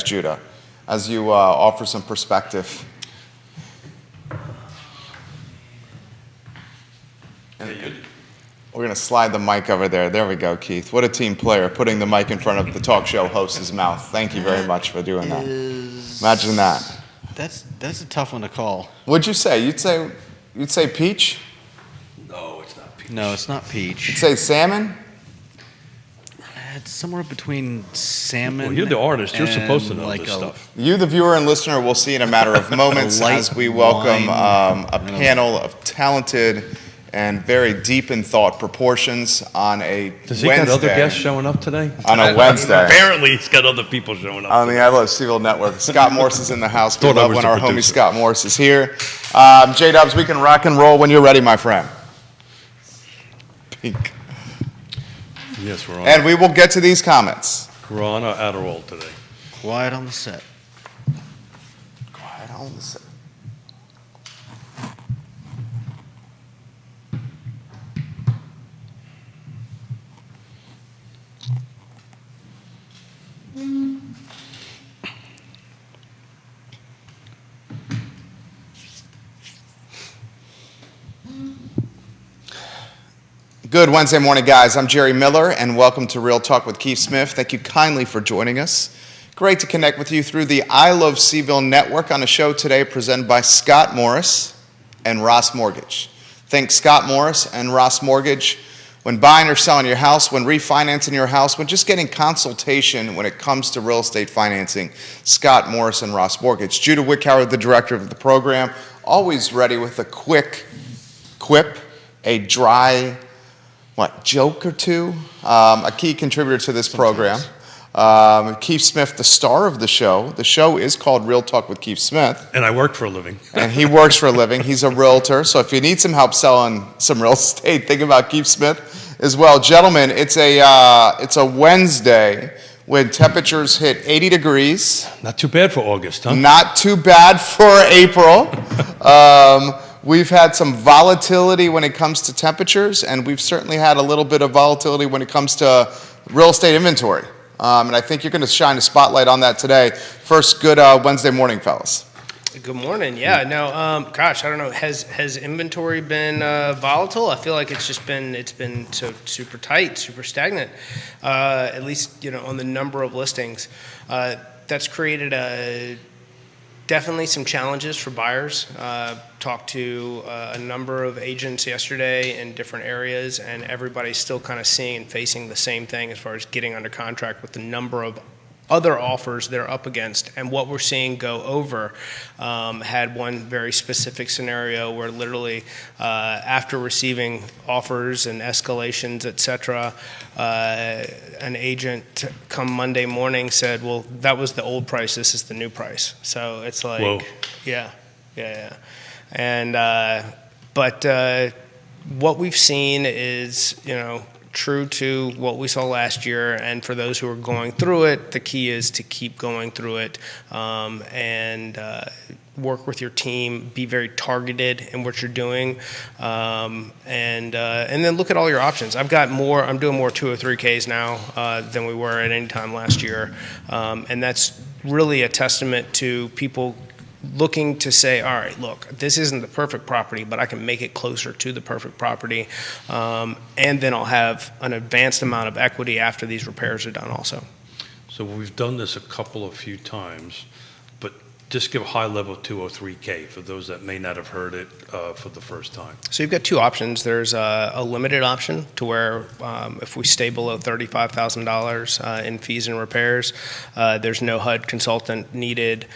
Judah, as you offer some perspective. We're going to slide the mic over there. There we go, Keith. What a team player, putting the mic in front of the talk show host's mouth. Thank you very much for doing that. Imagine that. That's a tough one to call. What'd you say? You'd say peach? No, it's not peach. No, it's not peach. You'd say salmon? It's somewhere between salmon. Well, you're the artist. You're supposed to know like this stuff. You, the viewer and listener, will see in a matter of moments as we welcome a panel of talented and very deep in thought proportions on a Does he Wednesday. got other guests showing up today? On a Wednesday. Apparently, he's got other people showing up. On the I Love CVille Network. Scott Morris is in the house. We Thought I love was when the our homie producer. Scott Morris is here. J-Dubs, we can rock and roll when you're ready, my friend. Pink. Yes, we're on. And we will get to these comments. We're on our Adderall today. Quiet on the set. Quiet on the set. Good Wednesday morning, guys. I'm Jerry Miller, and welcome to Real Talk with Keith Smith. Thank you kindly for joining us. Great to connect with you through the I Love CVille Network on a show today presented by Scott Morris and Ross Mortgage. Think Scott Morris and Ross Mortgage when buying or selling your house, when refinancing your house, when just getting consultation when it comes to real estate financing. Scott Morris and Ross Mortgage. Judah Wickhauer, the director of the program, always ready with a quick quip, a dry joke or two, a key contributor to this program. Keith Smith, the star of the show. The show is called Real Talk with Keith Smith. And I work for a living. And he works for a living. He's a realtor. So if you need some help selling some real estate, think about Keith Smith as well. Gentlemen, it's a Wednesday when temperatures hit 80 degrees. Not too bad for August, huh? Not too bad for April. We've had some volatility when it comes to temperatures, and we've certainly had a little bit of volatility when it comes to real estate inventory. And I think you're going to shine a spotlight on that today. First, good Wednesday morning, fellas. Good morning. Yeah, no, gosh, I don't know. Has inventory been volatile? I feel like it's been so super tight, super stagnant. At least on the number of listings. That's created definitely some challenges for buyers. Talked to a number of agents yesterday in different areas, and everybody's still kind of seeing and facing the same thing as far as getting under contract with the number of other offers they're up against. And what we're seeing go over, had one very specific scenario where literally after receiving offers and escalations, et cetera, an agent come Monday morning said, well, that was the old price, this is the new price. So it's like, Whoa. Yeah. And, but what we've seen is, true to what we saw last year, and for those who are going through it, the key is to keep going through it and work with your team, be very targeted in what you're doing, and then look at all your options. I'm doing more 203Ks now than we were at any time last year, and that's really a testament to people looking to say, all right, look, this isn't the perfect property, but I can make it closer to the perfect property, and then I'll have an advanced amount of equity after these repairs are done also. So we've done this a few times, but just give a high-level 203K for those that may not have heard it for the first time. So you've got two options. There's a limited option to where if we stay below $35,000 in fees and repairs, there's no HUD consultant needed.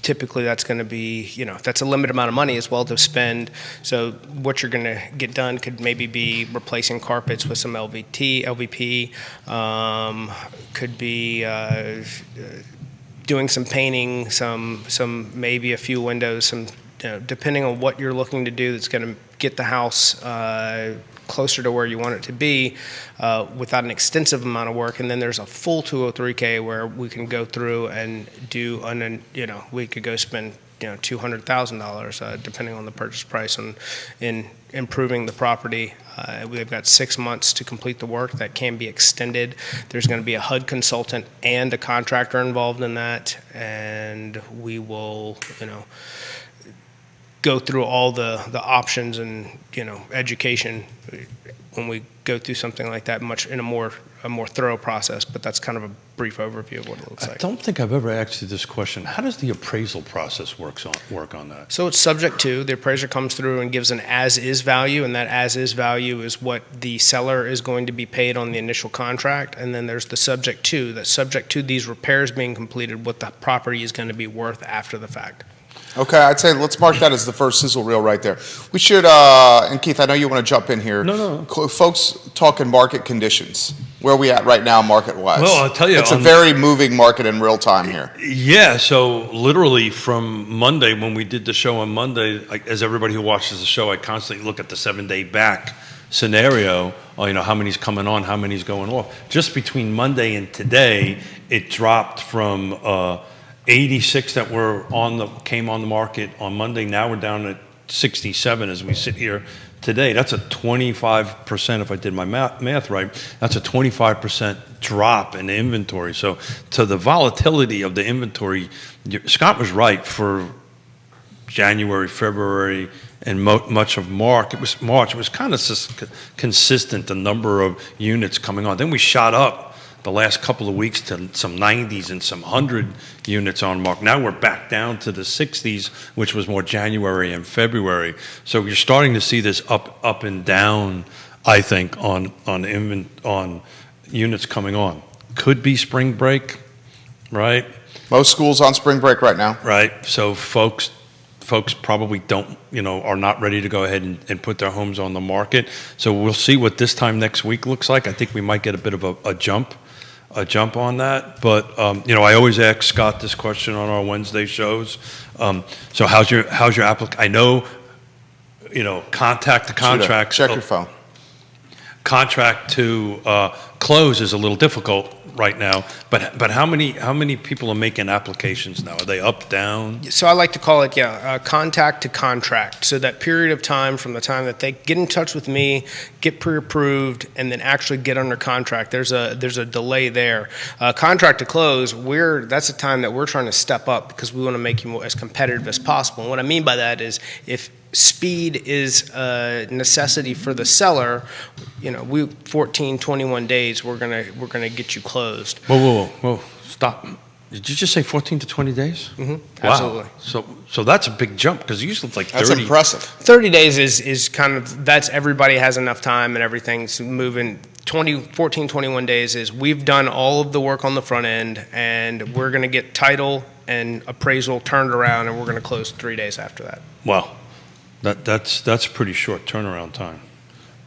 Typically, that's going to be, that's a limited amount of money as well to spend. So what you're going to get done could maybe be replacing carpets with some LVP, could be doing some painting, some maybe a few windows, some depending on what you're looking to do that's going to get the house closer to where you want it to be without an extensive amount of work. And then there's a full 203K where we can go through and do, we could go spend $200,000, depending on the purchase price, in improving the property. We've got 6 months to complete the work. That can be extended. There's going to be a HUD consultant and a contractor involved in that, and we will, go through all the options and, education when we go through something like that much in a more thorough process. But that's kind of a brief overview of what it looks I like. don't think I've ever asked you this question. How does the appraisal process work on that? So it's subject to, the appraiser comes through and gives an as-is value, and that as-is value is what the seller is going to be paid on the initial contract. And then there's the subject to these repairs being completed, what the property is going to be worth after the fact. Okay, I'd say let's mark that as the first sizzle reel right there. We should, and Keith, I know you want to jump in here. No. Folks talking market conditions. Where are we at right now, market-wise? Well, I'll tell you, it's a very moving market in real time here. Yeah, so literally from Monday, when we did the show on Monday, as everybody who watches the show, I constantly look at the 7-day back scenario, how many's coming on, how many's going off. Just between Monday and today, it dropped from 86 that came on the market on Monday. Now we're down at 67 as we sit here today. That's a 25%, if I did my math right, that's a 25% drop in inventory. So to the volatility of the inventory, Scott was right for January, February, and much of March. It was kind of consistent, the number of units coming on. Then we shot up the last couple of weeks to some 90s and some 100 units on market. Now we're back down to the 60s, which was more January and February. So you're starting to see this up and down, I think, on units coming on. Could be spring break, right? Most schools on spring break right now. Right. So folks probably don't, are not ready to go ahead and put their homes on the market. So we'll see what this time next week looks like. I think we might get a bit of a jump on that. But, I always ask Scott this question on our Wednesday shows. So how's your application? I know, contact the contract. Check your phone. Contract to close is a little difficult right now, but how many people are making applications now? Are they up, down? So I like to call it, contact to contract. So that period of time from the time that they get in touch with me, get pre-approved, and then actually get under contract, there's a delay there. Contract to close, that's a time that we're trying to step up because we want to make you as competitive as possible. And what I mean by that is if speed is a necessity for the seller, 14, 21 days, we're gonna get you closed. Whoa, stop. Did you just say 14 to 20 days? Mm-hmm. Wow. Absolutely. So that's a big jump because usually it's like 30. That's impressive. 30 days is kind of, that's everybody has enough time and everything's moving. 14, 21 days is we've done all of the work on the front end and we're gonna get title and appraisal turned around and we're gonna close 3 days after that. Wow. That's pretty short turnaround time.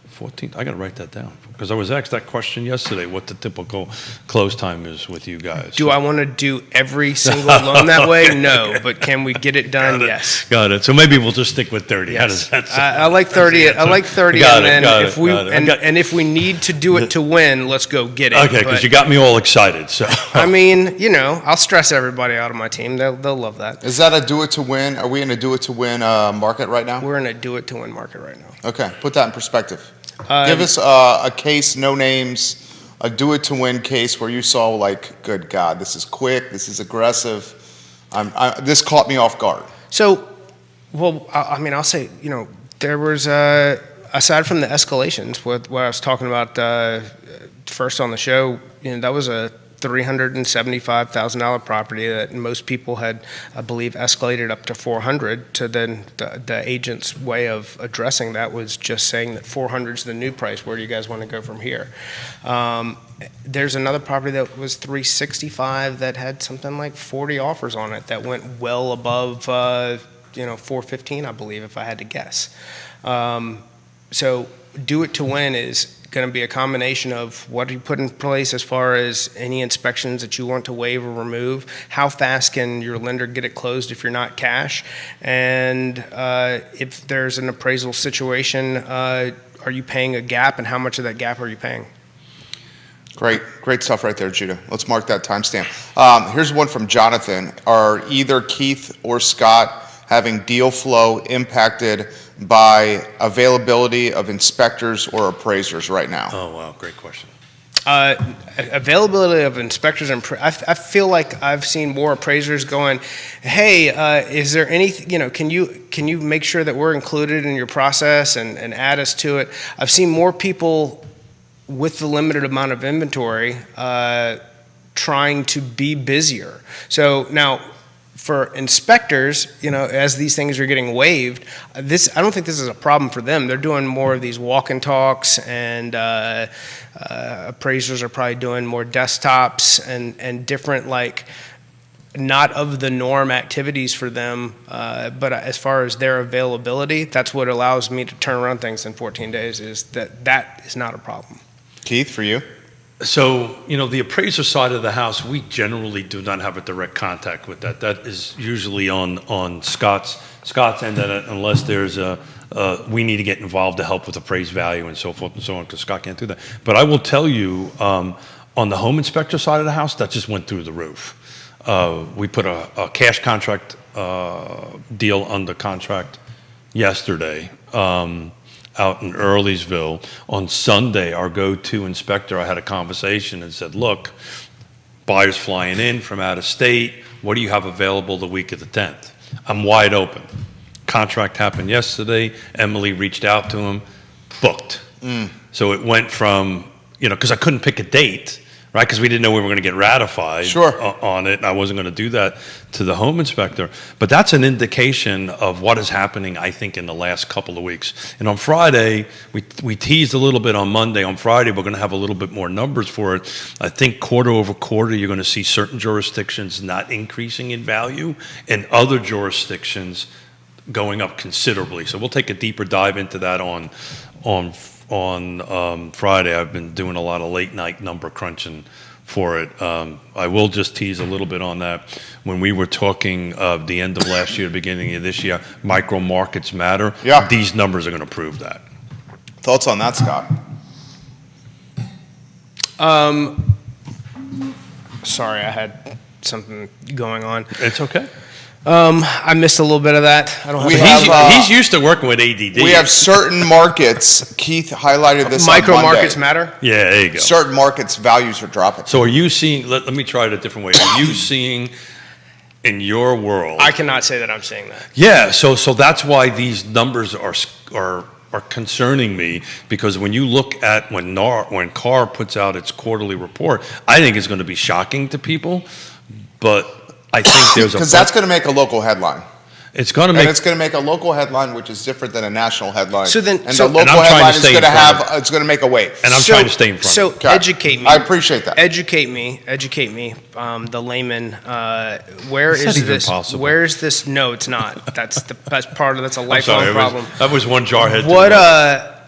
14. I got to write that down because I was asked that question yesterday. What the typical close time is with you guys? Do I want to do every single loan that way? No, but can we get it done? Yes. Got it. So maybe we'll just stick with 30. Yes. How does that sound? I like 30. I like 30. Got and it, then got it. if we need to do it to win, let's go get it. Okay, because you got me all excited. So I mean, I'll stress everybody out of my team. They'll love that. Is that a do it to win? Are we in a do it to win market right now? We're in a do it to win market right now. Okay, put that in perspective. Give us a case, no names, a do it to win case where you saw like, good God, this is quick, this is aggressive. This caught me off guard. So, I'll say, there was aside from the escalations, what I was talking about first on the show, that was a $375,000 property that most people had, I believe, escalated up to $400. To then the agent's way of addressing that was just saying that $400 is the new price. Where do you guys want to go from here? There's another property that was $365 that had something like 40 offers on it that went well above, $415, I believe, if I had to guess. So do it to win is going to be a combination of what you put in place as far as any inspections that you want to waive or remove, how fast can your lender get it closed if you're not cash, and if there's an appraisal situation, are you paying a gap and how much of that gap are you paying? Great stuff right there, Judah. Let's mark that timestamp. Here's one from Jonathan. Are either Keith or Scott having deal flow impacted by availability of inspectors or appraisers right now? Oh, wow, great question. Availability of inspectors and I feel like I've seen more appraisers going, hey, is there anything, can you make sure that we're included in your process and add us to it? I've seen more people with the limited amount of inventory trying to be busier. So now, for inspectors, as these things are getting waived, I don't think this is a problem for them. They're doing more of these walk and talks, and appraisers are probably doing more desktops and different, not of the norm activities for them. But as far as their availability, that's what allows me to turn around things in 14 days, is that is not a problem. Keith, for you? So, the appraiser side of the house, we generally do not have a direct contact with that. That is usually on Scott's end, unless there's we need to get involved to help with appraised value and so forth and so on, because Scott can't do that. But I will tell you, on the home inspector side of the house, that just went through the roof. We put a cash contract deal under contract yesterday. Out in Earlysville. On Sunday, our go-to inspector, I had a conversation and said, look, buyers flying in from out of state, what do you have available the week of the 10th? I'm wide open. Contract happened yesterday. Emily reached out to him, booked. So it went from, because I couldn't pick a date, right? Because we didn't know we were going to get ratified on it. And I wasn't going to do that to the home inspector. But that's an indication of what is happening, I think, in the last couple of weeks. And on Friday, we teased a little bit on Monday. On Friday, we're going to have a little bit more numbers for it. I think quarter over quarter, you're going to see certain jurisdictions not increasing in value and other jurisdictions going up considerably. So we'll take a deeper dive into that on Friday. I've been doing a lot of late night number crunching for it. I will just tease a little bit on that. When we were talking of the end of last year, beginning of this year, micro markets matter. Yeah. These numbers are going to prove that. Thoughts on that, Scott? Sorry, I had something going on. It's okay. I missed a little bit of that. I don't have. He's used to working with ADD. We have certain markets. Keith highlighted this. Micro on Monday. markets matter. Yeah, there you go. Certain markets values are dropping. So are you seeing? Let me try it a different way. Are you seeing in your world? I cannot say that I'm seeing that. Yeah. So that's why these numbers are concerning me, because when you look at when CAR puts out its quarterly report, I think it's going to be shocking to people, but I think there's because that's going to make a local headline. It's going to make. And it's going to make a local headline, which is different than a national headline. So then- and so- the local And I'm trying headline to is stay going to in front have. It's going to make a wave. And I'm trying to stay in front of So it. Okay. educate me. I appreciate that. Educate me. The layman. Where Is that is even this? possible? Where is this? No, it's not. That's that's a I'm lifelong sorry, problem. that was one jarhead. What?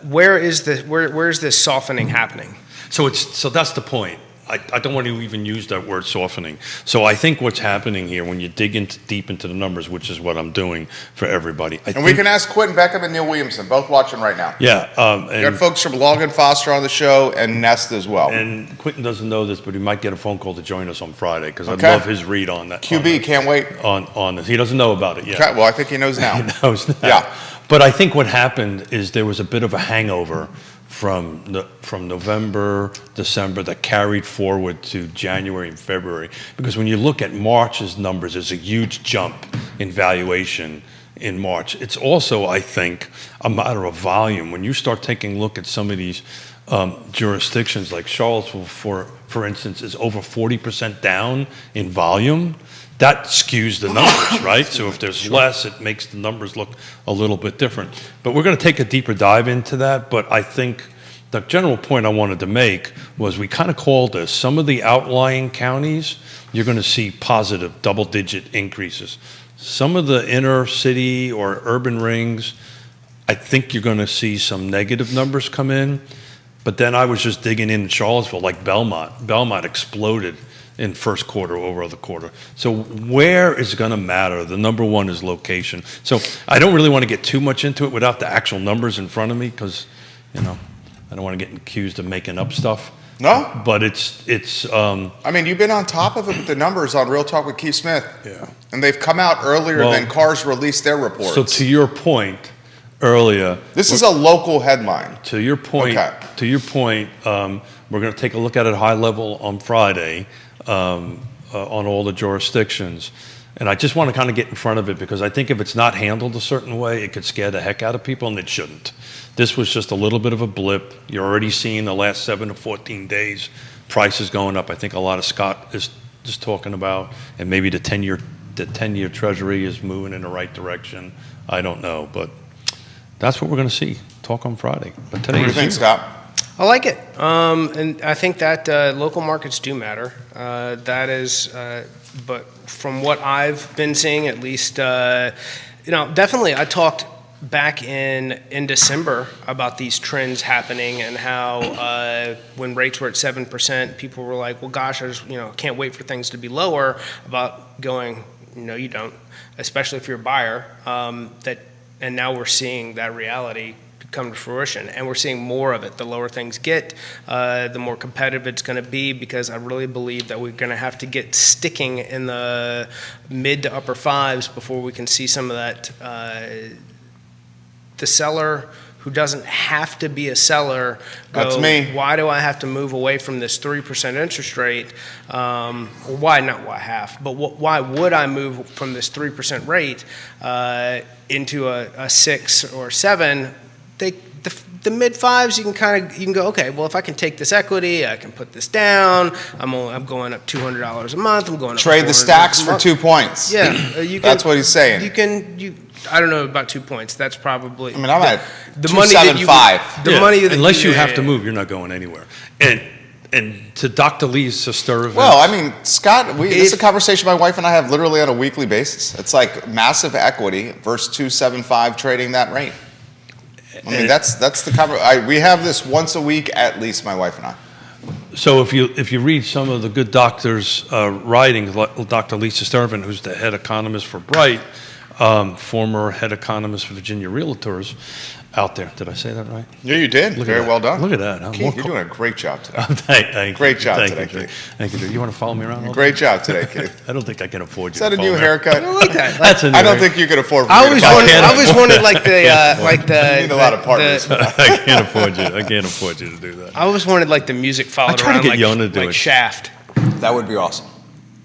Where is this? Where is this softening happening? So that's the point. I don't want to even use that word softening. So I think what's happening here, when you dig deep into the numbers, which is what I'm doing for everybody. And we can ask Quentin Beckham and Neil Williamson, both watching right now. Yeah. We got folks from Long and Foster on the show, and Nest as well. And Quentin doesn't know this, but he might get a phone call to join us on Friday, because Okay. I love his read on that. QB, can't wait. On this. He doesn't know about it yet. Okay, well, I think he knows now. He knows that. Yeah. But I think what happened is there was a bit of a hangover from November, December that carried forward to January and February. Because when you look at March's numbers, there's a huge jump in valuation in March. It's also, I think, a matter of volume. When you start taking a look at some of these jurisdictions, like Charlottesville, for instance, is over 40% down in volume. That skews the numbers, right? So if there's less, it makes the numbers look a little bit different. But we're going to take a deeper dive into that. But I think the general point I wanted to make was we kind of called this. Some of the outlying counties, you're going to see positive double-digit increases. Some of the inner city or urban rings, I think you're going to see some negative numbers come in. But then I was just digging in Charlottesville, like Belmont. Belmont exploded in first quarter over other quarter. So where is going to matter? The number one is location. So I don't really want to get too much into it without the actual numbers in front of me, because, I don't want to get accused of making up stuff. No? but it's I mean, you've been on top of it with the numbers on Real Talk with Keith Smith. Yeah. And they've come out earlier Well, than Cars released their reports. so to your point earlier. This is a local headline. To your point, Okay. we're going to take a look at it high level on Friday on all the jurisdictions. And I just want to kind of get in front of it because I think if it's not handled a certain way, it could scare the heck out of people, and it shouldn't. This was just a little bit of a blip. You're already seeing the last 7 to 14 days, prices going up. I think a lot of Scott is just talking about, and maybe the 10-year Treasury is moving in the right direction. I don't know, but that's what we're going to see. Talk on Friday. But What today do you is think, zero. Scott? I like it, and I think that local markets do matter. That is, but from what I've been seeing, at least, definitely, I talked back in December about these trends happening and how when rates were at 7%, people were like, "Well, gosh, I just can't wait for things to be lower." About going, no, you don't, especially if you're a buyer. And now we're seeing that reality come to fruition, and we're seeing more of it. The lower things get, the more competitive it's going to be, because I really believe that we're going to have to get sticking in the mid to upper fives before we can see some of that. The seller who doesn't have to be a seller go, That's me. why do I have to move away from this 3% interest rate? Or why not? Why half? But why would I move from this 3% rate into a 6 or 7? The mid fives, you can go, okay, well, if I can take this equity, I can put this down. I'm going up $200 a month. I'm going up Trade the $400 stacks a for month. 2 points. Yeah, you can, That's what he's saying. I don't know about 2 points. That's probably. I mean, I'm at the money that you 275. the Yeah, money that unless you yeah, have yeah, to yeah. move, you're not going anywhere. And to Dr. Lee's Sesterovich. Well, I mean, Scott, this is a conversation my wife and I have literally on a weekly basis. It's like massive equity versus 275 trading that rate. I mean, that's the we have this once a week at least, my wife and I. So if you read some of the good doctors' writings, like Dr. Lisa Sturvin, who's the head economist for Bright, former head economist for Virginia Realtors, out there. Did I say that right? Yeah, you did. Look at Very that. well done. Look at that. Keith, you're doing a great job today. Thank Great you. job Thank today, you, Drew. Keith. Thank you, Drew. You want to follow me around? all Great day? job today, Keith. I don't think I can afford you. Is that to a follow new me. haircut? I like that. That's a new I don't haircut. think you can afford for I me always to talk. wanted. I always wanted like You need a lot of partners. I can't afford you. I can't afford you to do that. I always wanted like the music followed try to around get like, Yona to do like it. Shaft. That would be awesome.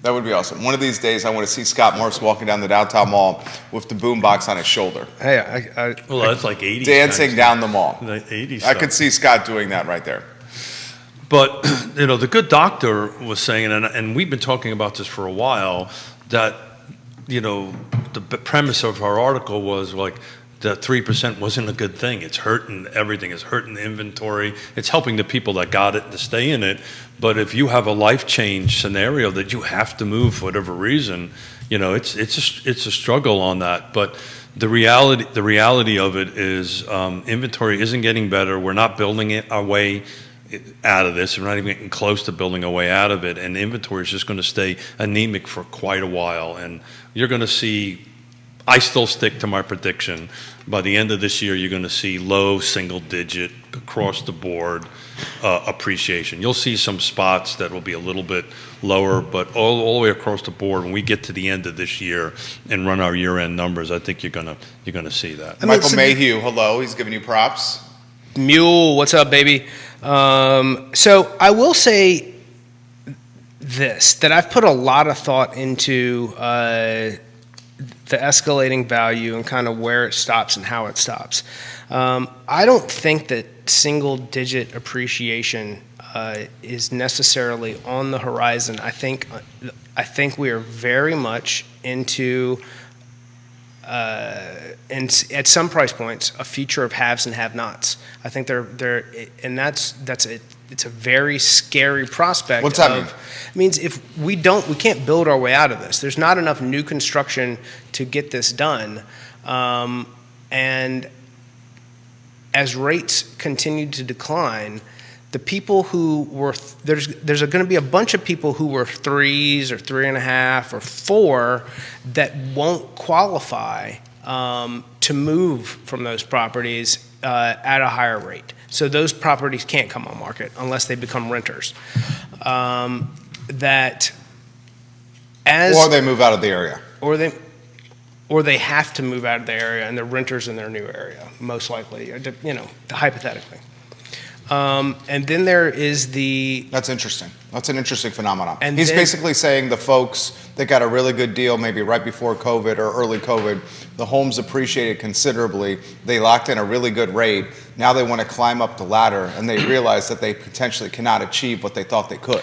That would be awesome. One of these days, I want to see Scott Morse walking down the downtown mall with the boombox on his shoulder, Hey, Well, that's like 80s. dancing down the mall. The 80s. I could see Scott doing that right there. But, the good doctor was saying, and we've been talking about this for a while, that, the premise of our article was like, that 3% wasn't a good thing. It's hurting everything. It's hurting the inventory. It's helping the people that got it to stay in it. But if you have a life change scenario that you have to move for whatever reason, it's a struggle on that. But the reality of it is inventory isn't getting better. We're not building our way out of this. We're not even getting close to building our way out of it. And inventory is just going to stay anemic for quite a while. And you're going to see, I still stick to my prediction. By the end of this year, you're going to see low single digit across the board appreciation. You'll see some spots that will be a little bit lower, but all the way across the board, when we get to the end of this year and run our year-end numbers, I think you're going to see that. Michael Mayhew, hello. He's giving you props. Mule, what's up, baby? So I will say this, that I've put a lot of thought into the escalating value and kind of where it stops and how it stops. I don't think that single-digit appreciation is necessarily on the horizon. I think we are very much into, and at some price points, a future of haves and have-nots. I think it's a very scary prospect. What's that mean? It means if we can't build our way out of this. There's not enough new construction to get this done, and as rates continue to decline, the people who were there's going to be a bunch of people who were 3s or 3.5 or 4 that won't qualify to move from those properties at a higher rate. So those properties can't come on market unless they become renters. That as Or they move out of the area. or they have to move out of the area and they're renters in their new area, most likely, hypothetically. And then there is That's interesting. That's an interesting phenomenon. And He's then- basically saying the folks that got a really good deal maybe right before COVID or early COVID, the homes appreciated considerably. They locked in a really good rate. Now they want to climb up the ladder and they realize that they potentially cannot achieve what they thought they could.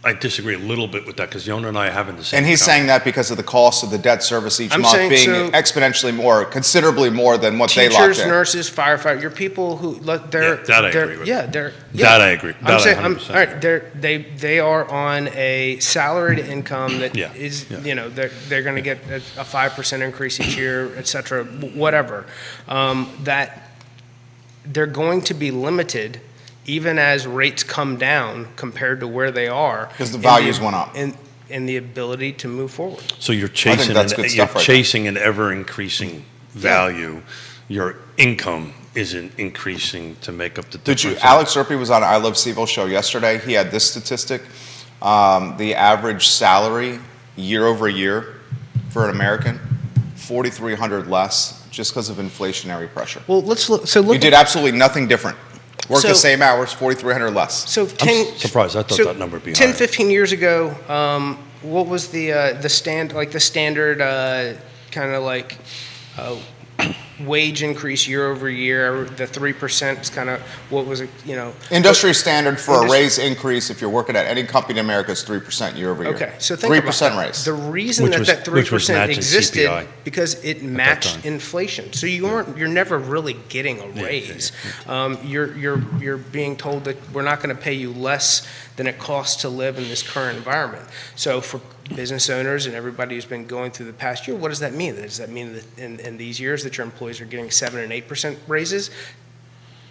I disagree a little bit with that because Yona and I are having the same. And he's saying that because of the cost of the debt service each I'm month saying being so- exponentially more, considerably more than what they locked teachers, in. nurses, firefighters, your people who they're Yeah, that I they're- agree with. Yeah, they're That I agree. I'm That I saying, 100%. all right, they are on a salaried income that Yeah, is, yeah. they're going to get a 5% increase each year, et cetera, whatever. That they're going to be limited even as rates come down compared to where they are. Because the values went up. In the ability to move forward. So you're chasing, that's good stuff right chasing an ever increasing value. Your income isn't increasing to make up the difference. Alex Zerpe was on I Love Seville show yesterday. He had this statistic. The average salary year over year for an American, $4,300 less just because of inflationary pressure. Well, let's look. So look. You did absolutely nothing different. Worked the So- same hours, $4,300 less. So 10, surprised. I thought so that number would be 10, higher. 15 years ago, what was the standard kind of like wage increase year over year? The 3% is kind of what was it? Industry standard for a Industry- raise increase if you're working at any company in America is 3% year over year. Okay, so think 3% about that. raise. The reason Which that was- that which was 3% matching existed CPI because it matched time. inflation. So you're never really getting a raise. You're being told that we're not going to pay you less than it costs to live in this current environment. So for business owners and everybody who's been going through the past year, what does that mean? Does that mean that in these years that your employees are getting 7 and 8% raises?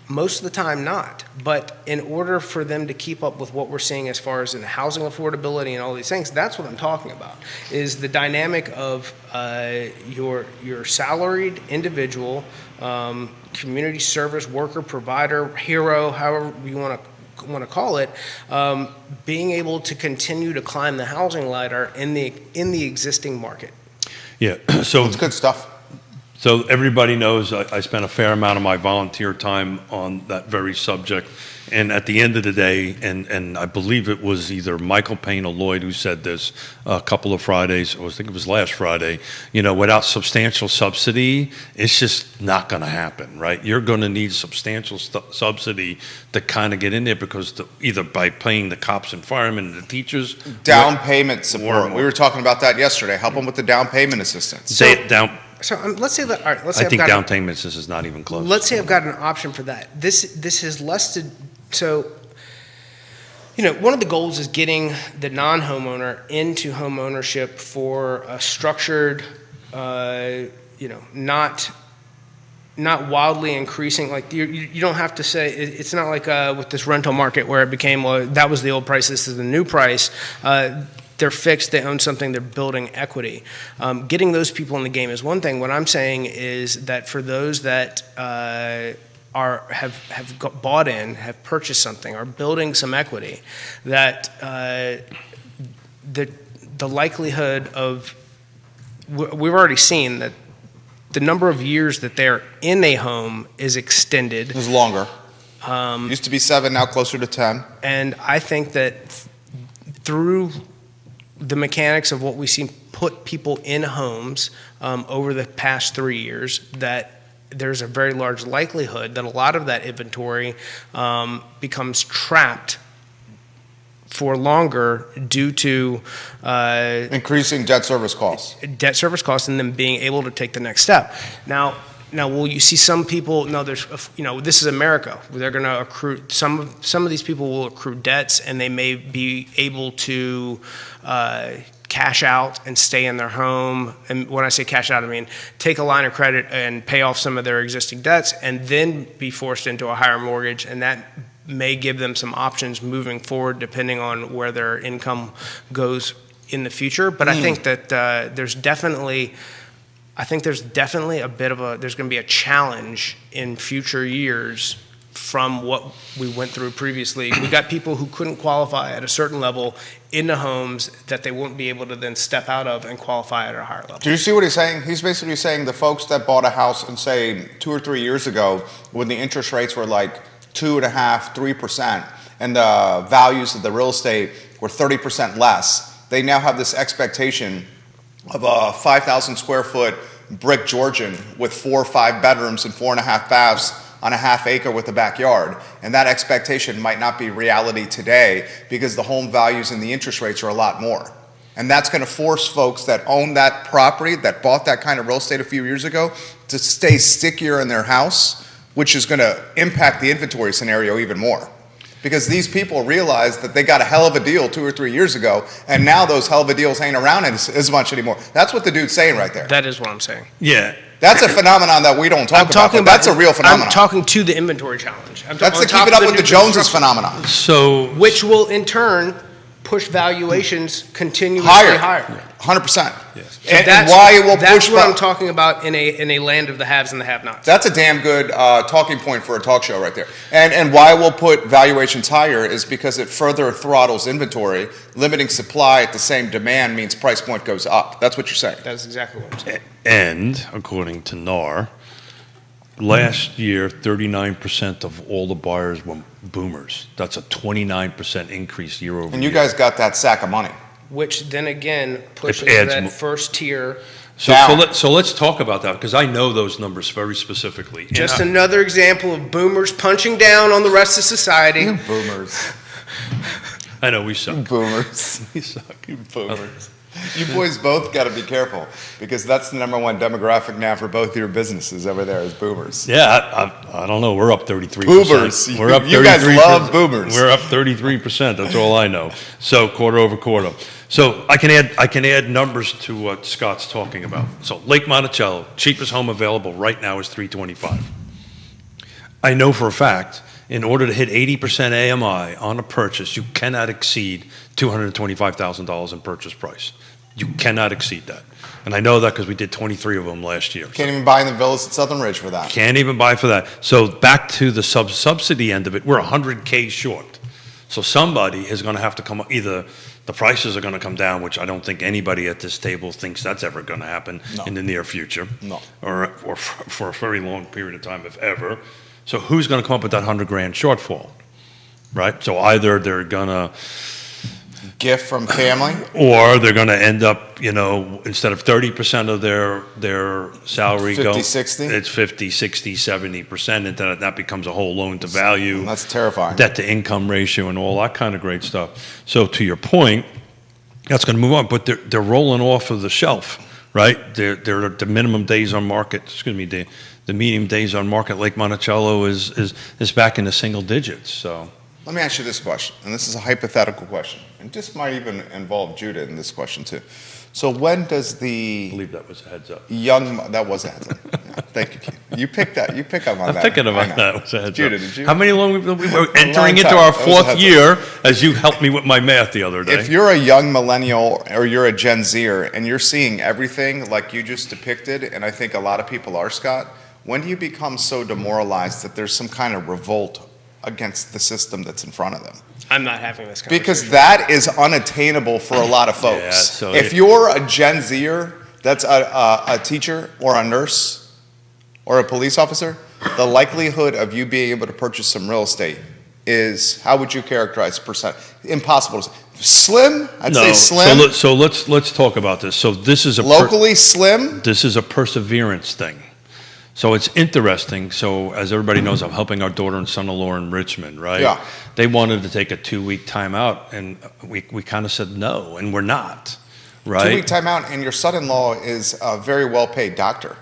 Most of the time not. But in order for them to keep up with what we're seeing as far as in housing affordability and all these things, that's what I'm talking about, is the dynamic of your salaried individual, community service worker, provider, hero, however you want to call it, being able to continue to climb the housing ladder in the existing market. Yeah. So It's good stuff. So everybody knows I spent a fair amount of my volunteer time on that very subject. And at the end of the day, and I believe it was either Michael Payne or Lloyd who said this a couple of Fridays, or I think it was last Friday, without substantial subsidy, it's just not going to happen, right? You're going to need substantial subsidy to kind of get in there because either by paying the cops and firemen and the teachers. Down payment support. more. We were talking about that yesterday. Help them with the down payment assistance. So let's say that. All right, let's say I I've think got down payments is not even close. Let's say I've got an option for that. This has less to. So, one of the goals is getting the non-homeowner into home ownership for a structured, not wildly increasing. Like you don't have to say it's not like with this rental market where it became, well, that was the old price, this is the new price. They're fixed, they own something, they're building equity. Getting those people in the game is one thing. What I'm saying is that for those that have bought in, have purchased something, are building some equity, that the likelihood of, we've already seen that the number of years that they're in a home is extended. It was longer. Used to be 7, now closer to 10. And I think that through the mechanics of what we've seen put people in homes over the past 3 years, that there's a very large likelihood that a lot of that inventory becomes trapped for longer due to Increasing debt service costs. debt service costs and them being able to take the next step. Now, will you see some people? No, this is America. They're going to accrue some of these people will accrue debts, and they may be able to cash out and stay in their home. And when I say cash out, I mean take a line of credit and pay off some of their existing debts, and then be forced into a higher mortgage, and that may give them some options moving forward, depending on where their income goes in the future. But I think that there's definitely. I think there's definitely there's going to be a challenge in future years from what we went through previously. We got people who couldn't qualify at a certain level into homes that they won't be able to then step out of and qualify at a higher level. Do you see what he's saying? He's basically saying the folks that bought a house in, say, 2 or 3 years ago, when the interest rates were like 2.5%, 3%, and the values of the real estate were 30% less, they now have this expectation of a 5,000 square foot brick Georgian with 4 or 5 bedrooms and 4.5 baths on a half acre with a backyard. And that expectation might not be reality today because the home values and the interest rates are a lot more. And that's going to force folks that own that property, that bought that kind of real estate a few years ago, to stay stickier in their house, which is going to impact the inventory scenario even more. Because these people realize that they got a hell of a deal 2 or 3 years ago, and now those hell of a deals ain't around as much anymore. That's what the dude's saying right there. That is what I'm saying. Yeah. That's a phenomenon that we don't talk about, but that's a real phenomenon. I'm talking to the inventory challenge. That's the keep it up with the Joneses phenomenon. So, Which will in turn push valuations continuously higher. 100%. yes. So And why it will that's push what I'm back. talking about in a land of the haves and the have-nots. That's a damn good talking point for a talk show right there. And why we'll put valuations higher is because it further throttles inventory. Limiting supply at the same demand means price point goes up. That's what you're saying. That's exactly what I'm saying. And according to NAR, last year, 39% of all the buyers were boomers. That's a 29% increase year over year. And you guys got that sack of money. Which then again pushes adds that mo- first tier. So let's talk about that because I know those numbers very specifically. And Just I- another example of boomers punching down on the rest of society. Boomers. I know we suck. Boomers. We suck. Boomers. You boys both got to be careful because that's the number one demographic now for both your businesses over there is boomers. Yeah, I don't know. We're up 33%. Boomers. We're up 33%. You guys love boomers. We're up 33%. That's all I know. So quarter over quarter. So I can add numbers to what Scott's talking about. So Lake Monticello, cheapest home available right now is $325. I know for a fact, in order to hit 80% AMI on a purchase, you cannot exceed $225,000 in purchase price. You cannot exceed that. And I know that because we did 23 of them last year. Can't even buy in the villas at Southern Ridge for that. Can't even buy for that. So back to the subsidy end of it, we're 100K short. So somebody is going to have to come, either the prices are going to come down, which I don't think anybody at this table thinks that's ever going to happen in the near future. No. Or for a very long period of time, if ever. So who's going to come up with that $100,000 shortfall? Right? So either they're going to, Gift from family. or they're going to end up, instead of 30% of their salary 50, 60? it's 50, 60, 70%, and then that becomes a whole loan to value, That's terrifying. debt to income ratio, and all that kind of great stuff. So to your point, that's going to move on, but they're rolling off of the shelf, right? They're the minimum days on market. The medium days on market. Lake Monticello is back in the single digits. So. Let me ask you this question, and this is a hypothetical question, and this might even involve Judah in this question too. So when does I the believe that was a heads up. that was a heads up. Yeah, thank you, Keith. You pick up on I'm that. thinking I about know. that. Was a heads Judah, up. did you? How many long we were entering long into time. our That was a fourth heads up. year as you helped me with my math the other day. If you're a young millennial or you're a Gen Zer and you're seeing everything like you just depicted, and I think a lot of people are, Scott, when do you become so demoralized that there's some kind of revolt against the system that's in front of them? I'm not having this conversation. Because that is unattainable for a lot of folks. Yeah, so if you're a Gen Zer that's a teacher or a nurse or a police officer, the likelihood of you being able to purchase some real estate is, how would you characterize percent? Impossible. Slim? I'd say slim. So let's talk about this. So this is Locally slim? this is a perseverance thing. So it's interesting. So as everybody knows, I'm helping our daughter and son-in-law in Richmond, right? Yeah. They wanted to take a 2-week timeout, and we kind of said no, and we're not, right? 2-week timeout, and your son-in-law is a very well-paid doctor.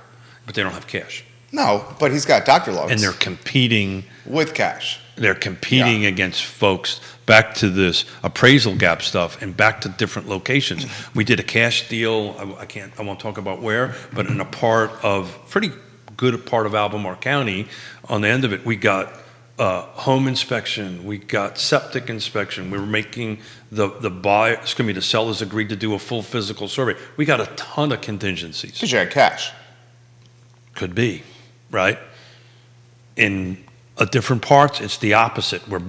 But they don't have cash, No, but he's got doctor loans. and they're competing. with cash. They're competing against folks back to this appraisal gap stuff and back to different locations. We did a cash deal. I won't talk about where, but in a pretty good part of Albemarle County. On the end of it, we got home inspection, we got septic inspection. We were making the sellers agreed to do a full physical survey. We got a ton of contingencies. Because you had cash. Could be, right? In different parts, it's the opposite. We're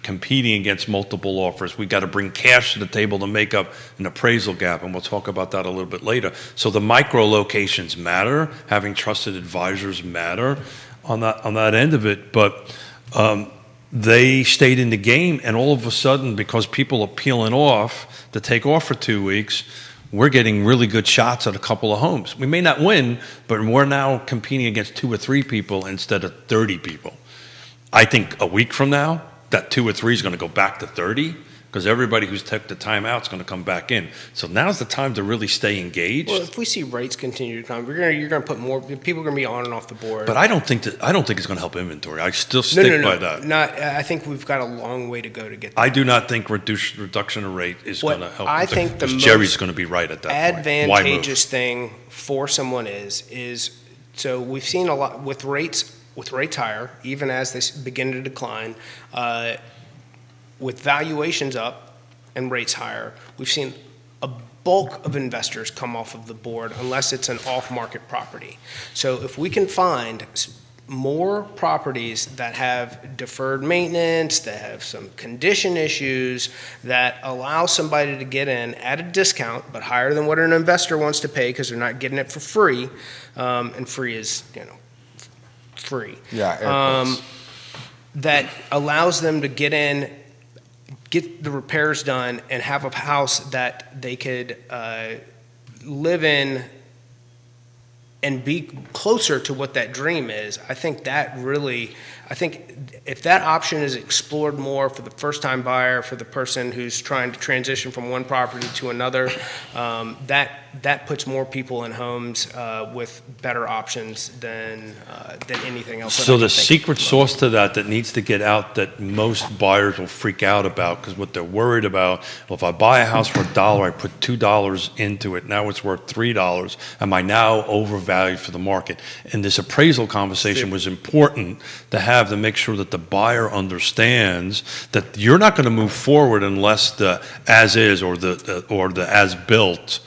competing against multiple offers. We got to bring cash to the table to make up an appraisal gap, and we'll talk about that a little bit later. So the micro locations matter. Having trusted advisors matter on that end of it. But they stayed in the game, and all of a sudden, because people are peeling off to take off for 2 weeks, we're getting really good shots at a couple of homes. We may not win, but we're now competing against 2 or 3 people instead of 30 people. I think a week from now, that 2 or 3 is going to go back to 30 because everybody who's took the time out is going to come back in. So now's the time to really stay engaged. Well, if we see rates continue to come, you're going to put more people are going to be on and off the board. But I don't think it's going to help inventory. I still stick by that. I think we've got a long way to go to get there. I do not think reduction of rate is going to help. I think the most Jerry's going to be right at that point. advantageous thing for someone is so we've seen a lot with rates higher, even as they begin to decline, with valuations up and rates higher, we've seen a bulk of investors come off of the board unless it's an off-market property. So if we can find more properties that have deferred maintenance, that have some condition issues, that allow somebody to get in at a discount, but higher than what an investor wants to pay because they're not getting it for free, and free is, free. Yeah, that allows them to get in, get the repairs done, and have a house that they could live in and be closer to what that dream is. I think if that option is explored more for the first-time buyer, for the person who's trying to transition from one property to another, that puts more people in homes with better options than anything else. So the secret sauce to that needs to get out that most buyers will freak out about, because what they're worried about, well, if I buy a house for $1, I put $2 into it, now it's worth $3. Am I now overvalued for the market? And this appraisal conversation was important to have to make sure that the buyer understands that you're not going to move forward unless the as is or the as built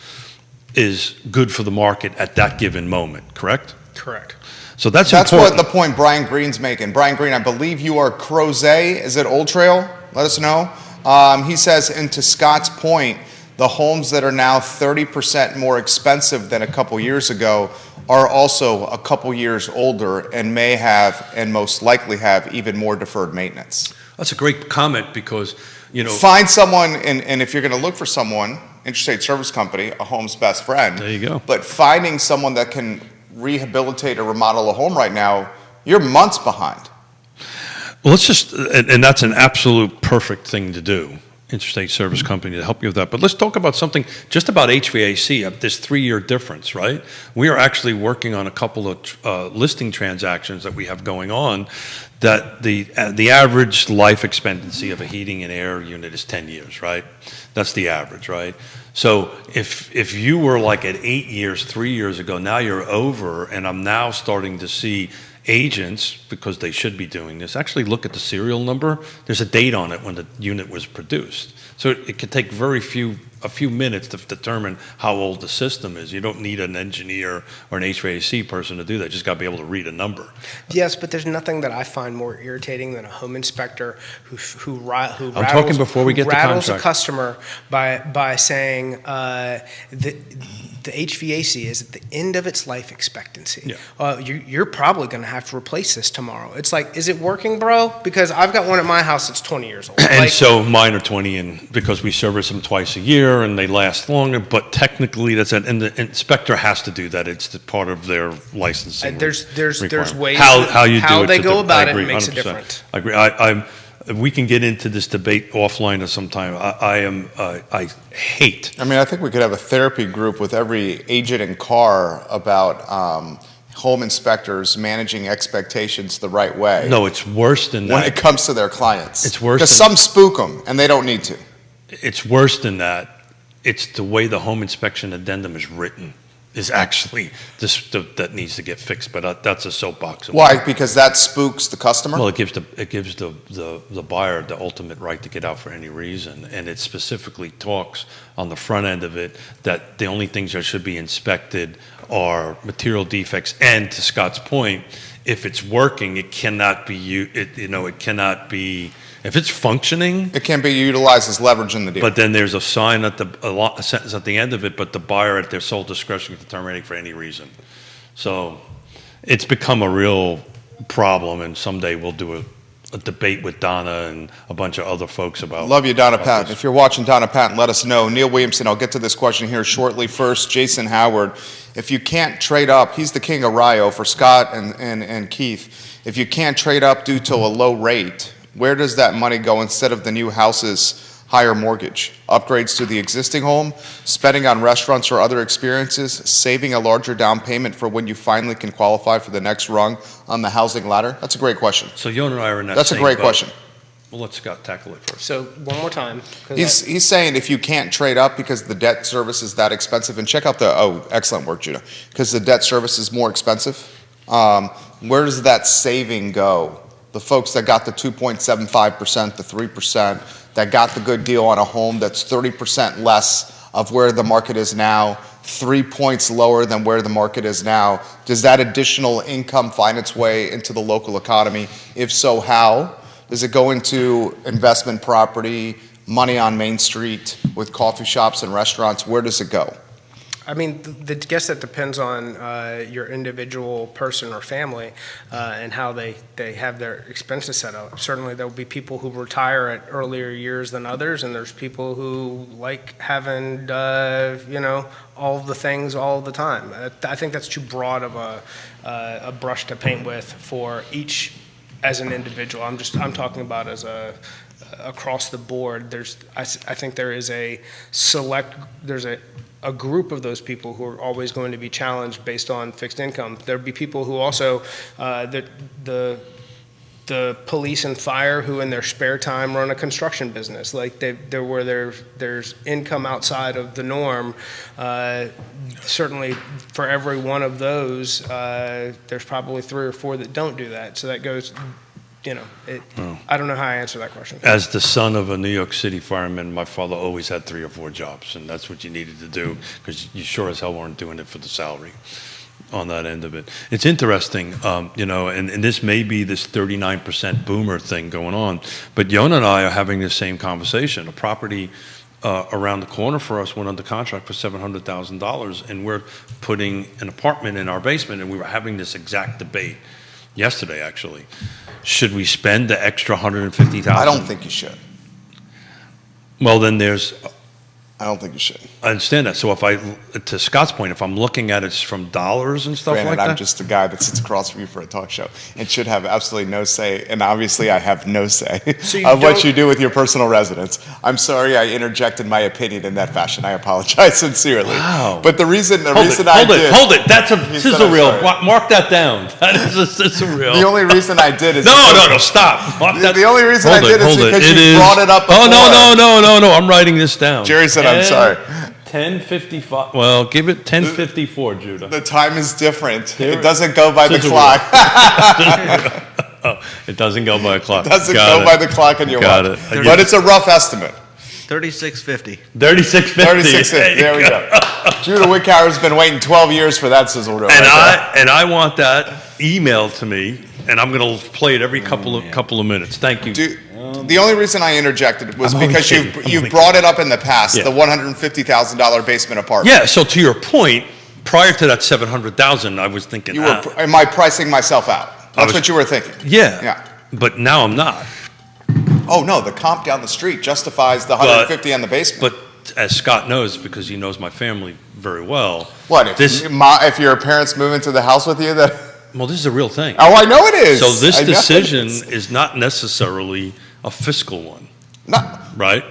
is good for the market at that given moment, correct? Correct. So that's what the point Brian Green's making. Brian Green, I believe you are Crozet. Is it Old Trail? Let us know. He says, and to Scott's point, the homes that are now 30% more expensive than a couple years ago are also a couple years older and may have, and most likely have, even more deferred maintenance. That's a great comment because, find someone, and if you're going to look for someone, Interstate Service Company, a home's best friend. There you go. But finding someone that can rehabilitate or remodel a home right now, you're months behind. Well, and that's an absolute perfect thing to do. Interstate Service Company to help you with that. But let's talk about something just about HVAC, this 3-year difference, right? We are actually working on a couple of listing transactions that we have going on that the average life expectancy of a heating and air unit is 10 years, right? That's the average, right? So if you were like at 8 years, 3 years ago, now you're over, and I'm now starting to see agents, because they should be doing this, actually look at the serial number. There's a date on it when the unit was produced. So it could take a few minutes to determine how old the system is. You don't need an engineer or an HVAC person to do that. You just got to be able to read a number. Yes, but there's nothing that I find more irritating than a home inspector who I'm talking before we get to rattles contract. A customer by saying the HVAC is at the end of its life expectancy. Yeah. You're probably going to have to replace this tomorrow. It's like, is it working, bro? Because I've got one at my house that's 20 years old. And so mine are 20, and because we service them twice a year and they last longer, but technically that's it. And the inspector has to do that. It's part of their licensing. There's ways how you do how it they go about I it agree, makes 100%. a difference. I agree. We can get into this debate offline at some time. I hate. I mean, I think we could have a therapy group with every agent and car about home inspectors managing expectations the right way. No, it's worse than that. When it comes to their clients. It's worse because than- some spook them, and they don't need to. It's worse than that. It's the way the home inspection addendum is written. is actually that needs to get fixed. But that's a soapbox. Why? Because that spooks the customer? Well, it gives the buyer the ultimate right to get out for any reason, and it specifically talks on the front end of it that the only things that should be inspected are material defects. And to Scott's point, if it's working, it cannot be it cannot be. If it's functioning, It can be utilized as leverage in the deal. but then there's a sign at a sentence at the end of it, but the buyer at their sole discretion can terminate for any reason. So it's become a real problem, and someday we'll do a debate with Donna and a bunch of other folks about. Love you, Donna about Patton. this. If you're watching Donna Patton, let us know. Neil Williamson, I'll get to this question here shortly. First, Jason Howard. If you can't trade up, he's the king of Rio for Scott and Keith. If you can't trade up due to a low rate, where does that money go instead of the new house's higher mortgage? Upgrades to the existing home, spending on restaurants or other experiences, saving a larger down payment for when you finally can qualify for the next rung on the housing ladder? That's a great question. So you and I are in that. That's a same great boat. question. Well, let Scott tackle it first. So one more time. 'cause He's saying if you can't trade up because the debt service is that expensive, and check out excellent work, Judah, because the debt service is more expensive, where does that saving go? The folks that got the 2.75%, the 3%, that got the good deal on a home that's 30% less of where the market is now, 3 points lower than where the market is now, does that additional income find its way into the local economy? If so, how? Does it go into investment property, money on Main Street with coffee shops and restaurants? Where does it go? I mean, I guess that depends on your individual person or family and how they have their expenses set up. Certainly, there will be people who retire at earlier years than others, and there's people who like having, all the things all the time. I think that's too broad of a brush to paint with for each as an individual. I'm talking about as across the board. I think there is a group of those people who are always going to be challenged based on fixed income. There'd be people who also, the police and fire who in their spare time run a construction business. Like there's income outside of the norm. Certainly for every one of those, there's probably 3 or 4 that don't do that. So that goes, I don't know how I answer that question. As the son of a New York City fireman, my father always had 3 or 4 jobs, and that's what you needed to do because you sure as hell weren't doing it for the salary on that end of it. It's interesting, and this may be this 39% boomer thing going on, but Yona and I are having the same conversation. A property around the corner for us went under contract for $700,000, and we're putting an apartment in our basement, and we were having this exact debate yesterday, actually. Should we spend the extra $150,000? I don't think you should. Well, then I don't think you should. I understand that. So to Scott's point, if I'm looking at it from dollars and stuff Granted, like that. I'm just a guy that sits across from you for a talk show and should have absolutely no say, and obviously I have no say So of what you do with your personal residence. I'm sorry I interjected my opinion in that fashion. I apologize sincerely. Wow. But the reason Hold it. That's a said I'm sizzle reel. sorry. Mark that down. That is a sizzle reel. The only reason I did is No, stop. Mark that. The only reason I Hold did it, is hold it. because It you is- brought it up Oh, before. no. I'm writing this down. Jerry said, I'm sorry. 10:55. Well, give it 10:54, Judah. The time is different. Here- It doesn't go by the Sizzle clock. Oh, it doesn't go by a clock. It doesn't Got go it. by the clock in your Got watch. it. But it's a rough estimate. 3650. 36.50. 36 There we go. Judah Wickhauer's been waiting 12 years for that sizzle reel. And I want that emailed to me, and I'm going to play it every couple of minutes. Thank you. The only reason I interjected was I'm only because kidding. I'm you've only brought it up in the past, Yeah. the $150,000 basement apartment. Yeah. So to your point, prior to that 700,000, I was thinking, Am I pricing myself out? That's what you were thinking. yeah. Yeah. But now I'm not. Oh, no, the comp down the street justifies the 150 on the basement. But as Scott knows, because he knows my family very well. What, if, this? if your parents move into the house with you, that... Well, this is a real thing. Oh, I know it is. So this I know it decision is. is not necessarily a fiscal one, No, right?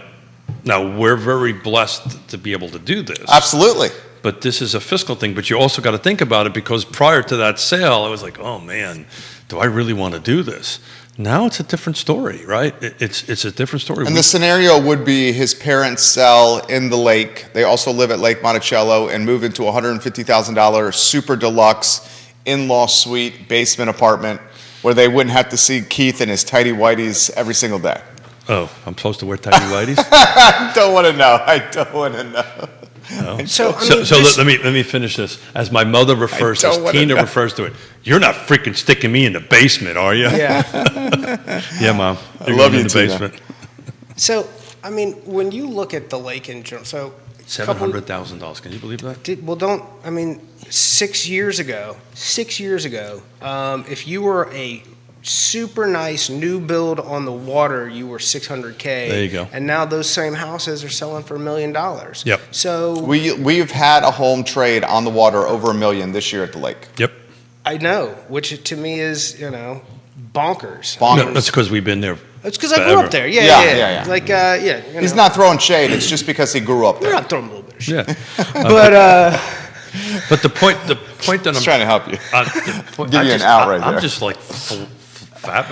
Now, we're very blessed to be able to do this. absolutely. But this is a fiscal thing. But you also got to think about it because prior to that sale, I was like, oh man, do I really want to do this? Now it's a different story, right? It's a different story. And the scenario would be his parents sell in the lake. They also live at Lake Monticello and move into a $150,000 super deluxe in-law suite basement apartment where they wouldn't have to see Keith in his tighty whities every single day. Oh, I'm supposed to wear tighty whities? I don't want to know. I don't want to know. No. So, I mean, this- let me finish this. As my mother refers, I as don't wanna Tina know. refers to it, you're not freaking sticking me in the basement, are you? Yeah. Yeah, Mom. You're love going you, in the Tina. basement. So, I mean, when you look at the lake in general, so $700,000. Can you believe that? 6 years ago, if you were a super nice new build on the water, you were $600K. There you go. And now those same houses are selling for $1 million. Yep. So We've had a home trade on the water over $1 million this year at the lake. Yep. I know, which to me is, bonkers. Bonkers. No, that's because we've been there. It's because I grew Forever. up there. Yeah, Yeah. yeah. Like, He's not throwing shade. It's just because he grew up We're there. not throwing a little bit of shit. Yeah. But, But the point that Just I'm trying to help you. give you an out right I'm there. just like I'm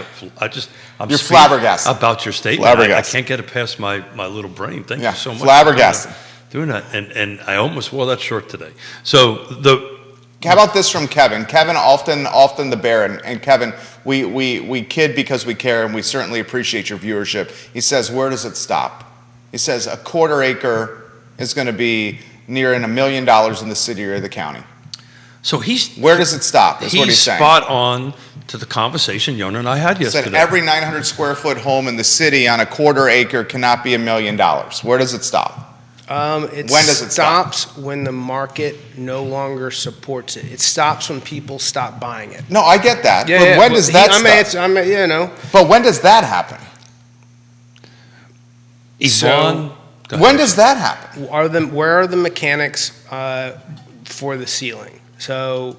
You're speaking flabbergasted. about your statement. I Flabbergasted. can't get it past my little brain. Thank Yeah, you so much. flabbergasted. for doing that. And I almost wore that shirt today. So How about this from Kevin? Kevin, often the bear, and Kevin, we kid because we care, and we certainly appreciate your viewership. He says, where does it stop? He says a quarter acre is going to be nearing $1 million in the city or the county. so he's Where does it stop? Is what he's saying. spot on to the conversation Yona and I had He yesterday. said every 900 square foot home in the city on a quarter acre cannot be $1 million. Where does it stop? It When does it stop? stops when the market no longer supports it. It stops when people stop buying it. No, I get that. Yeah, but yeah. when Well, does that stop? But when does that happen? Yvonne, go When ahead. does that happen? Where are the mechanics for the ceiling? So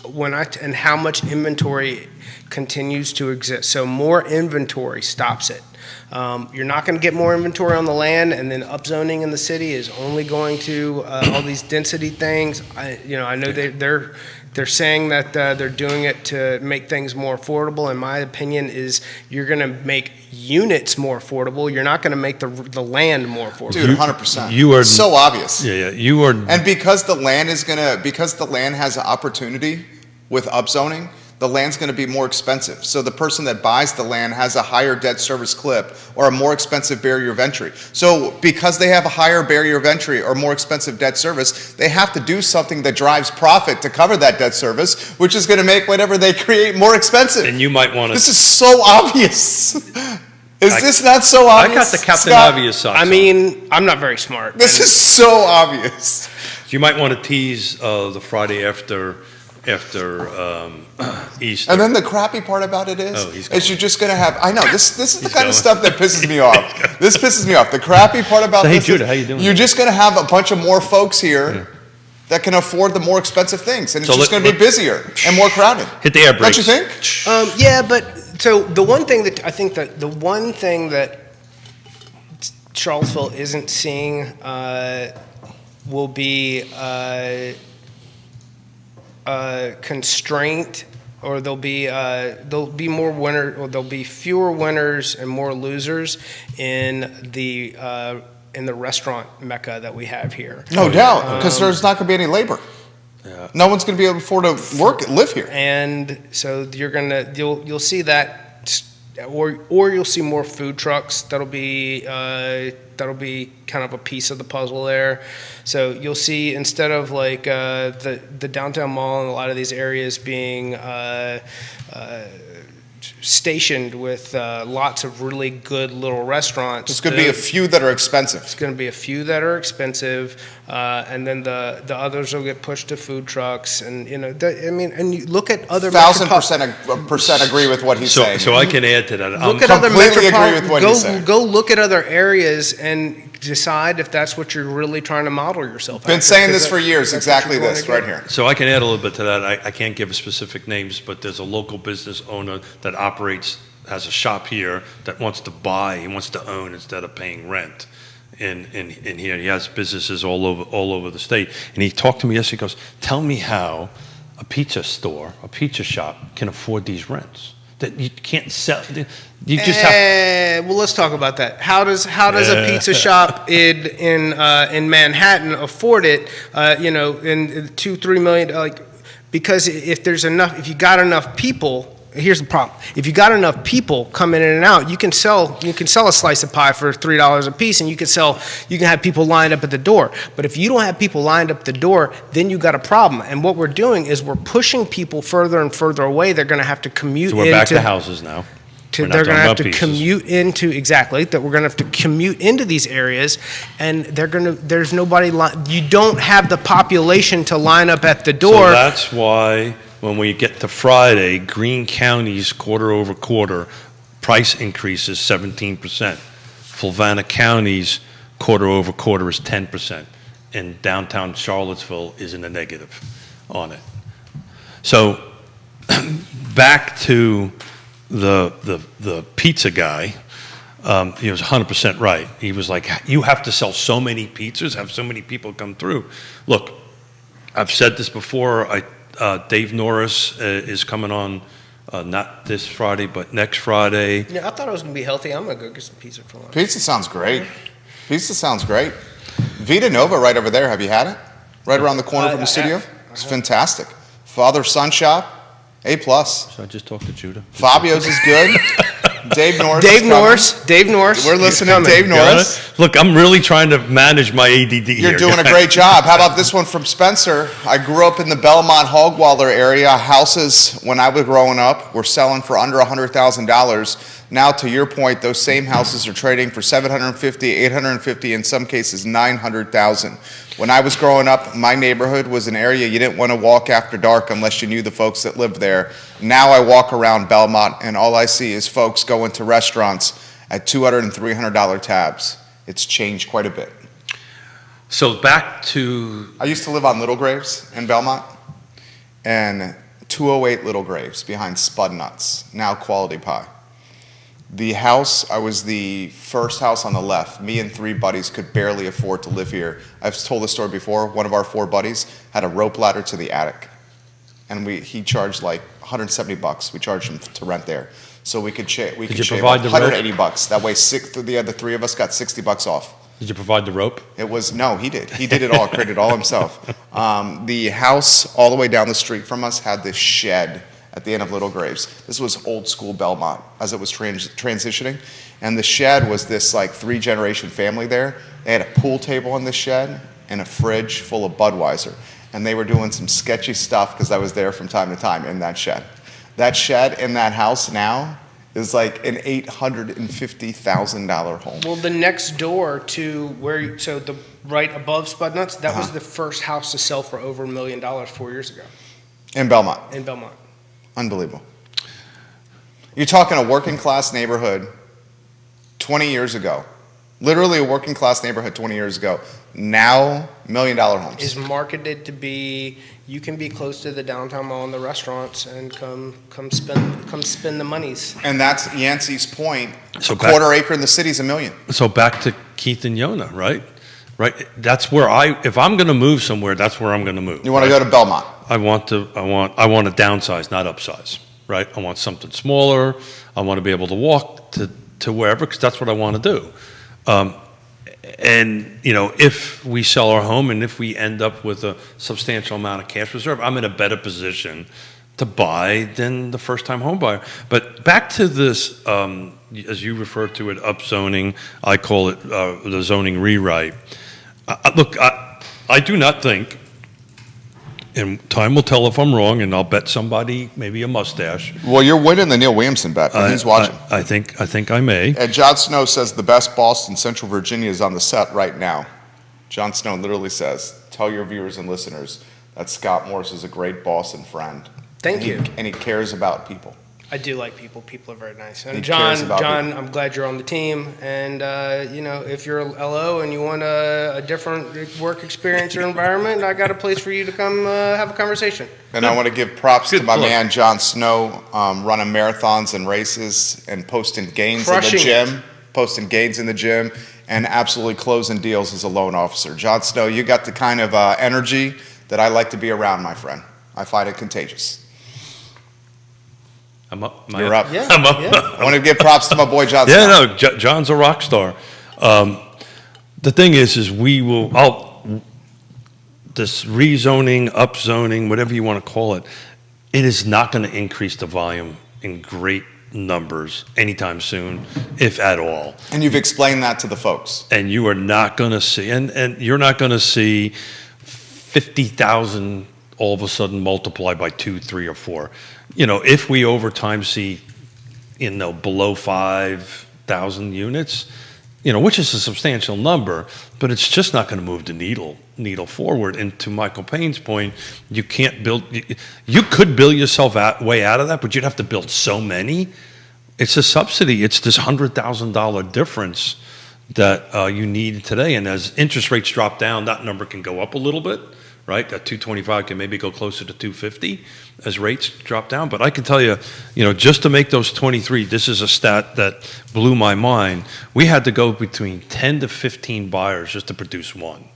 and how much inventory continues to exist. So more inventory stops it. You're not going to get more inventory on the land, and then upzoning in the city is only going to all these density things. I know they're saying that they're doing it to make things more affordable. And my opinion is you're going to make units more affordable. You're not going to make the land more affordable. Dude, 100%. you are- It's so obvious. Yeah, you are. And because the land has an opportunity with upzoning, the land's going to be more expensive. So the person that buys the land has a higher debt service clip or a more expensive barrier of entry. So because they have a higher barrier of entry or more expensive debt service, they have to do something that drives profit to cover that debt service, which is going to make whatever they create more expensive. and you might want This to. is so obvious. Is this not so I obvious? got the Captain Scott? Obvious socks. I on. mean, I'm not very smart. This is so obvious. You might want to tease the Friday after Easter. And then the crappy part about it Oh, he's is going. you're just going to have, I know, this is the He's kind of going. stuff that pisses me off. This pisses me off. The crappy part about So, hey, this Judah, is how you doing? you're just going to have a bunch of more folks here that can afford the more expensive things. And it's So just let- going to be busier and more crowded. Hit the air Don't brakes. you think? Yeah, but so the one thing that Charlottesville isn't seeing will be constraint, or there'll be more winner, or there'll be fewer winners and more losers in the restaurant mecca that we have here. No doubt, because there's not going to be any labor. Yeah. No one's going to be able to afford to live here. And so you'll see that, or you'll see more food trucks. That'll be kind of a piece of the puzzle there. So you'll see, instead of like the downtown mall and a lot of these areas being stationed with lots of really good little restaurants. There's going to be a few that are expensive. It's going to be a few that are expensive, and then the others will get pushed to food trucks, and and you look at other 1,000% agree with what he's saying. So I can add to that. Look at other completely agree metropolitan. with what he's saying. Go look at other areas and decide if that's what you're really trying to model yourself. Been after, saying 'cause this for years, that's what exactly you're going this to right get. here. So I can add a little bit to that. I can't give specific names, but there's a local business owner that has a shop here that wants to buy. He wants to own instead of paying rent. And here he has businesses all over the state. And he talked to me yesterday. He goes, "Tell me how a pizza shop can afford these rents." that you can't sell. You just have. Well, let's talk about that. How does a pizza shop in Manhattan afford it? In 2-3 million, because if you got enough people. Here's the problem: if you got enough people coming in and out, you can sell a slice of pie for $3 a piece, and you can have people lined up at the door. But if you don't have people lined up at the door, then you got a problem. And what we're doing is we're pushing people further and further away. They're going to have to commute. So we're back to houses now. They're going to have to commute into We're going to have to commute into these areas, and there's nobody. You don't have the population to line up at the door. So that's why. When we get to Friday, Greene County's quarter over quarter price increase is 17%. Fluvanna County's quarter over quarter is 10%. And downtown Charlottesville is in the negative on it. So back to the pizza guy, he was 100% right. He was like, you have to sell so many pizzas, have so many people come through. Look, I've said this before. Dave Norris is coming on not this Friday, but next Friday. Yeah, I thought it was going to be healthy. I'm going to go get some pizza for lunch. Pizza sounds great. Vita Nova right over there. Have you had it? Right around the corner from the studio? It's fantastic. Father-son shop, A+. So I just talked to Judah. Fabio's is good. Dave Norris. Dave Norris. We're listening to Dave Norris. Look, I'm really trying to manage my ADD here. You're doing a great job. How about this one from Spencer? I grew up in the Belmont Hogwaller area. Houses, when I was growing up, were selling for under $100,000. Now, to your point, those same houses are trading for $750,000, $850,000, in some cases $900,000. When I was growing up, my neighborhood was an area you didn't want to walk after dark unless you knew the folks that lived there. Now I walk around Belmont, and all I see is folks going to restaurants at $200 and $300 tabs. It's changed quite a bit. So back to... I used to live on Little Graves in Belmont, and 208 Little Graves behind Spud Nuts, now Quality Pie. The house, I was the first house on the left. Me and 3 buddies could barely afford to live here. I've told this story before. One of our 4 buddies had a rope ladder to the attic, and he charged like $170. We charged him to rent there, so we could shave $180. That way, the 3 of us got $60 off. Did you provide the rope? He did. He did it all. Created it all himself. The house all the way down the street from us had this shed at the end of Little Graves. This was old school Belmont as it was transitioning. And the shed was this like 3-generation family there. They had a pool table in the shed and a fridge full of Budweiser. And they were doing some sketchy stuff because I was there from time to time in that shed. That shed in that house now is like an $850,000 home. Well, the next door to the right above Spud Nuts, that was the first house to sell for over $1 million 4 years ago. In Belmont. Unbelievable. You're talking a working class neighborhood 20 years ago. Literally a working class neighborhood 20 years ago. Now, $1 million homes. Is marketed to be, you can be close to the downtown mall and the restaurants and come spend the monies. And that's Yancey's point. So a quarter acre in the city is $1 million. So back to Keith and Yona, right? Right. That's where if I'm going to move somewhere, that's where I'm going to move. You want to go to Belmont? I want to downsize, not upsize, right? I want something smaller. I want to be able to walk to wherever, because that's what I want to do. And, if we sell our home and if we end up with a substantial amount of cash reserve, I'm in a better position to buy than the first-time home buyer. But back to this, as you refer to it, upzoning, I call it the zoning rewrite. Look, I do not think, and time will tell if I'm wrong, and I'll bet somebody, maybe a mustache. Well, you're winning the Neil Williamson bet. He's watching. I think I may. And Jon Snow says the best Boston Central Virginia is on the set right now. Jon Snow literally says, tell your viewers and listeners that Scott Morris is a great Boston friend. Thank you. And he cares about people. I do like people. People are very nice. And He John, cares about people. I'm glad you're on the team. And if you're a LO and you want a different work experience or environment, I got a place for you to come have a conversation. And I want to give props to my plug. man, Jon Snow, running marathons and races and posting gains Crushing in the gym, and absolutely closing deals as a loan officer. Jon Snow, you got the kind of energy that I like to be around, my friend. I find it contagious. I'm up. You're up. Yeah, I'm up. yeah. I want to give props to my boy John. Yeah, Snow. no, John's a rock star. The thing is we will, this rezoning, upzoning, whatever you want to call it, it is not going to increase the volume in great numbers anytime soon, if at all. And you've explained that to the folks. And you are not going to see, and you're not going to see 50,000 all of a sudden multiplied by 2, 3, or 4. If we over time see, below 5,000 units, which is a substantial number, but it's just not going to move the needle forward. And to Michael Payne's point, you can't build. You could build yourself way out of that, but you'd have to build so many. It's a subsidy. It's this $100,000 difference that you need today. And as interest rates drop down, that number can go up a little bit, right? That 225 can maybe go closer to 250 as rates drop down. But I can tell you, just to make those 23, this is a stat that blew my mind. We had to go between 10 to 15 buyers just to produce one,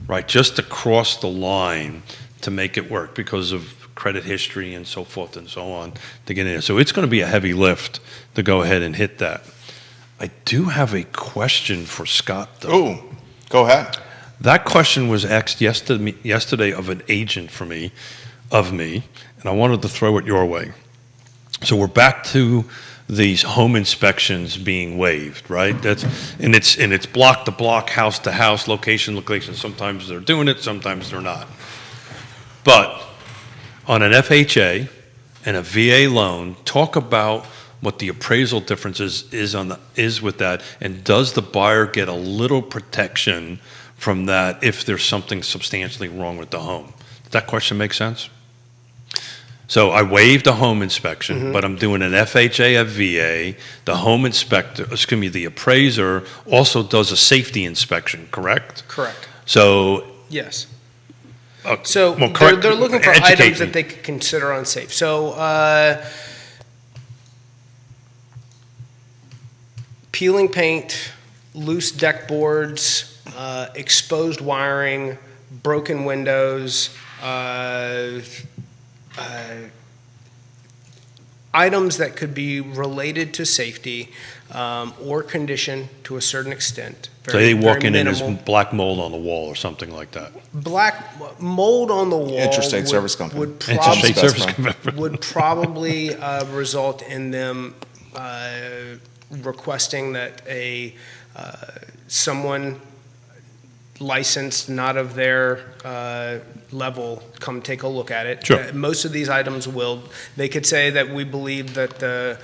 right? Just to cross the line to make it work because of credit history and so forth and so on to get in there. So it's going to be a heavy lift to go ahead and hit that. I do have a question for Scott, though. Ooh, go ahead. That question was asked yesterday of an agent of me, and I wanted to throw it your way. So we're back to these home inspections being waived, right? It's block to block, house to house, location to location. Sometimes they're doing it, sometimes they're not. But on an FHA and a VA loan, talk about what the appraisal difference is with that, and does the buyer get a little protection from that if there's something substantially wrong with the home? Does that question make sense? So I waived a home inspection, but I'm doing an FHA, a VA. The home inspector, the appraiser also does a safety inspection, correct? Correct. So, Yes. well, So correct- they're looking for educate items me. that they could consider unsafe. So peeling paint, loose deck boards, exposed wiring, broken windows, items that could be related to safety or condition to a certain extent. So they walk in and minimal. there's black mold on the wall or something like that. Black mold on the wall Interstate would, Service Company. would Interstate probably, Service Best Company. would probably result in them requesting that someone licensed, not of their level, come take a look at it. Sure. Most of these items will. They could say that we believe that the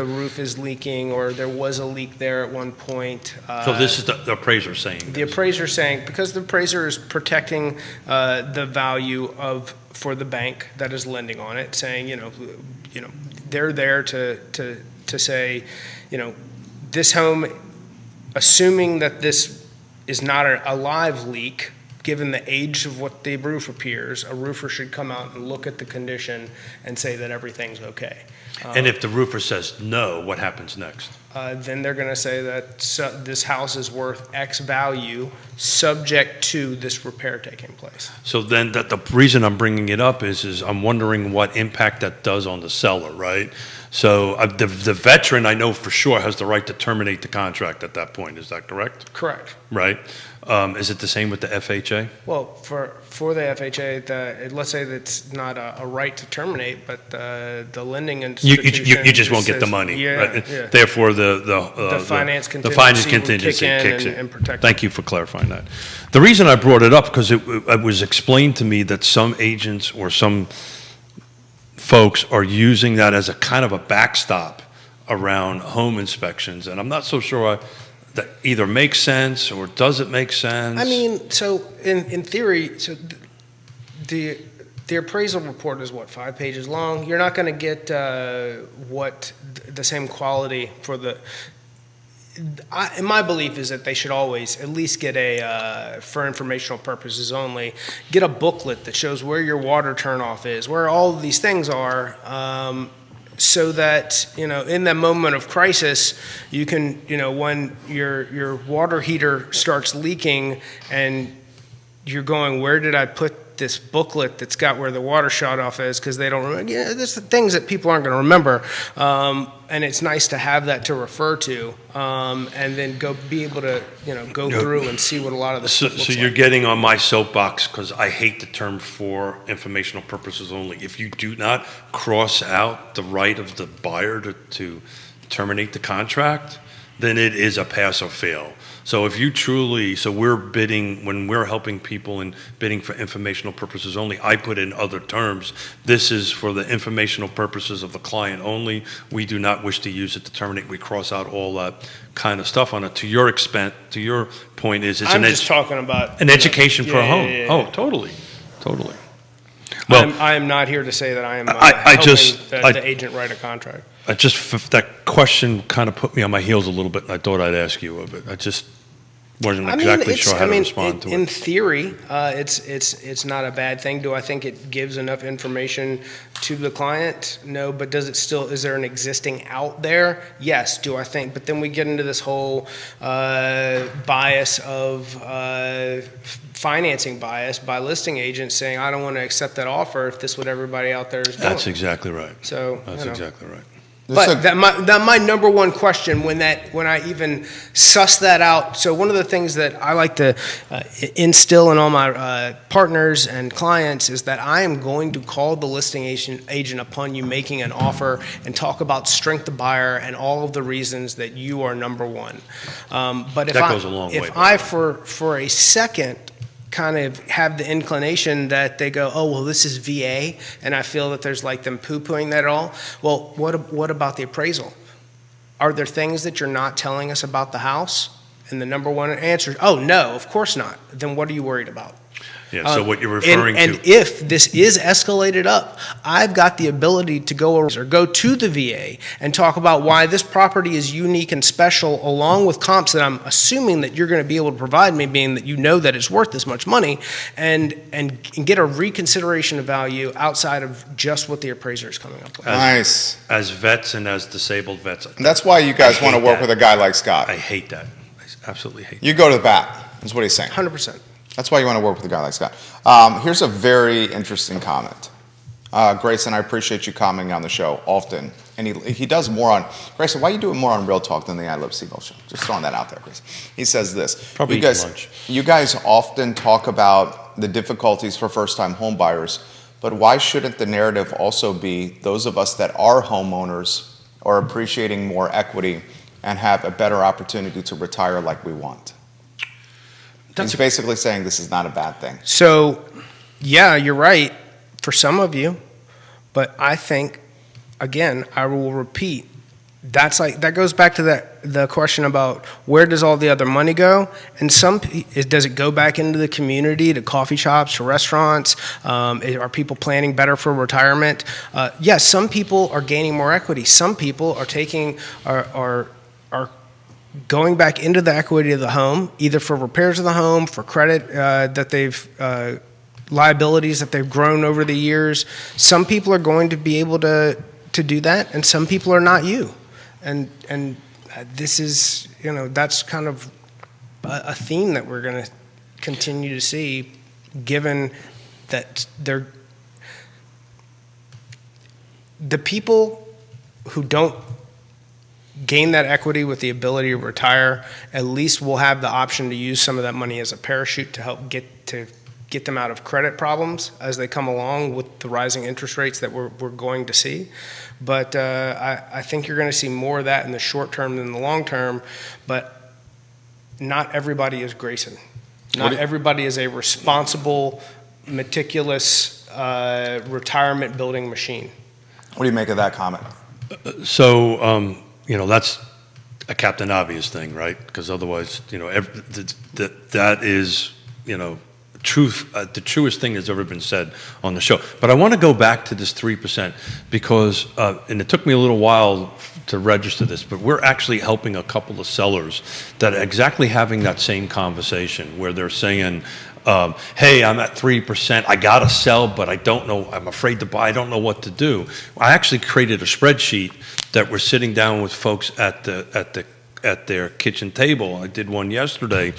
roof is leaking, or there was a leak there at one point. So this is the appraiser saying The appraiser saying, because the appraiser is protecting the value for the bank that is lending on it, saying, they're there to say, this home, assuming that this is not a live leak, given the age of what the roof appears, a roofer should come out and look at the condition and say that everything's okay. And if the roofer says no, what happens next? Then they're going to say that this house is worth X value, subject to this repair taking place. So then the reason I'm bringing it up is I'm wondering what impact that does on the seller, right? So the veteran, I know for sure, has the right to terminate the contract at that point. Is that correct? Correct. Right? Is it the same with the FHA? Well, for the FHA, let's say that's not a right to terminate, but the lending institution You just won't get the says, money. Yeah, Right? yeah. Therefore, The finance the finance contingency contingency will kick in kicks in. and protect Thank you for clarifying that. The reason I brought it up because it was explained to me that some agents or some folks are using that as a kind of a backstop around home inspections, and I'm not so sure that either makes sense or doesn't make sense. I mean, so in theory, so the appraisal report is what, 5 pages long? You're not going to get the same quality for the. My belief is that they should always at least get for informational purposes only, get a booklet that shows where your water turnoff is, where all of these things are, so that, in that moment of crisis, you can, when your water heater starts leaking and you're going, where did I put this booklet that's got where the water shut off is because they don't remember. Yeah, there's the things that people aren't going to remember, and it's nice to have that to refer to, and then be able to go through and see what a lot of the So, stuff looks so you're like. getting on my soapbox because I hate the term for informational purposes only. If you do not cross out the right of the buyer to terminate the contract, then it is a pass or fail. So if you truly, so we're bidding, when we're helping people and bidding for informational purposes only, I put in other terms. This is for the informational purposes of the client only. We do not wish to use it to terminate. We cross out all that kind of stuff on it. To your expense, to your point is, it's I'm just talking about an education for a home. yeah. Oh, totally. Well, I am not here to say that I am I helping just- the agent write a contract. that question kind of put me on my heels a little bit, and I thought I'd ask you of it. I just wasn't exactly sure how to respond to in it. theory, it's not a bad thing. Do I think it gives enough information to the client? No, but is there an existing out there? Yes. Do I think, but then we get into this whole bias of financing bias by listing agents saying, I don't want to accept that offer if this is what everybody out there is doing. That's exactly right. So, That's exactly right. but my number one question when I even suss that out. So one of the things that I like to instill in all my partners and clients is that I am going to call the listing agent upon you making an offer and talk about strength of buyer and all of the reasons that you are number one. But if That goes a long way, If by I for a second kind of have the inclination that they go, oh, well, this is VA, and I feel that there's like them poo-pooing that at all. Well, what about the appraisal? Are there things that you're not telling us about the house? And the number one answer is, oh, no, of course not. Then what are you worried about? Yeah, so what you're referring and to. if this is escalated up, I've got the ability to go to the VA and talk about why this property is unique and special, along with comps that I'm assuming that you're going to be able to provide me, being that you know that it's worth this much money, and get a reconsideration of value outside of just what the appraiser is coming up with. Nice. As vets and as disabled vets, And that's why you guys I want to hate work that. with a guy like Scott. I hate that. I absolutely hate that. You go to the bat, is what he's saying. 100%. That's why you want to work with a guy like Scott. Here's a very interesting comment. Grayson, I appreciate you commenting on the show often. And he does more on, Grayson, why are you doing more on Real Talk than the I Love Seaville show? Just throwing that out there, Grayson. He says this. Probably you guys, eating lunch. You guys often talk about the difficulties for first-time home buyers, but why shouldn't the narrative also be those of us that are homeowners are appreciating more equity and have a better opportunity to retire like we want? He's basically saying this is not a bad thing. So, yeah, you're right for some of you, but I think, again, I will repeat, that goes back to the question about where does all the other money go, and does it go back into the community, to coffee shops, to restaurants? Are people planning better for retirement? Yes, some people are gaining more equity. Some people are going back into the equity of the home, either for repairs of the home, for credit that they've liabilities that they've grown over the years. Some people are going to be able to do that, and some people are not you. And this is, that's kind of a theme that we're going to continue to see, given that the people who don't gain that equity with the ability to retire, at least will have the option to use some of that money as a parachute to help get them out of credit problems as they come along with the rising interest rates that we're going to see. But I think you're going to see more of that in the short term than the long term, but not everybody is Grayson. Not everybody is a responsible, meticulous retirement building machine. What do you make of that comment? So, that's a Captain Obvious thing, right? Because otherwise, that is, truth. The truest thing that's ever been said on the show. But I want to go back to this 3% because, and it took me a little while to register this, but we're actually helping a couple of sellers that are exactly having that same conversation where they're saying, hey, I'm at 3%. I got to sell, but I don't know. I'm afraid to buy. I don't know what to do. I actually created a spreadsheet that we're sitting down with folks at the at their kitchen table. I did one yesterday,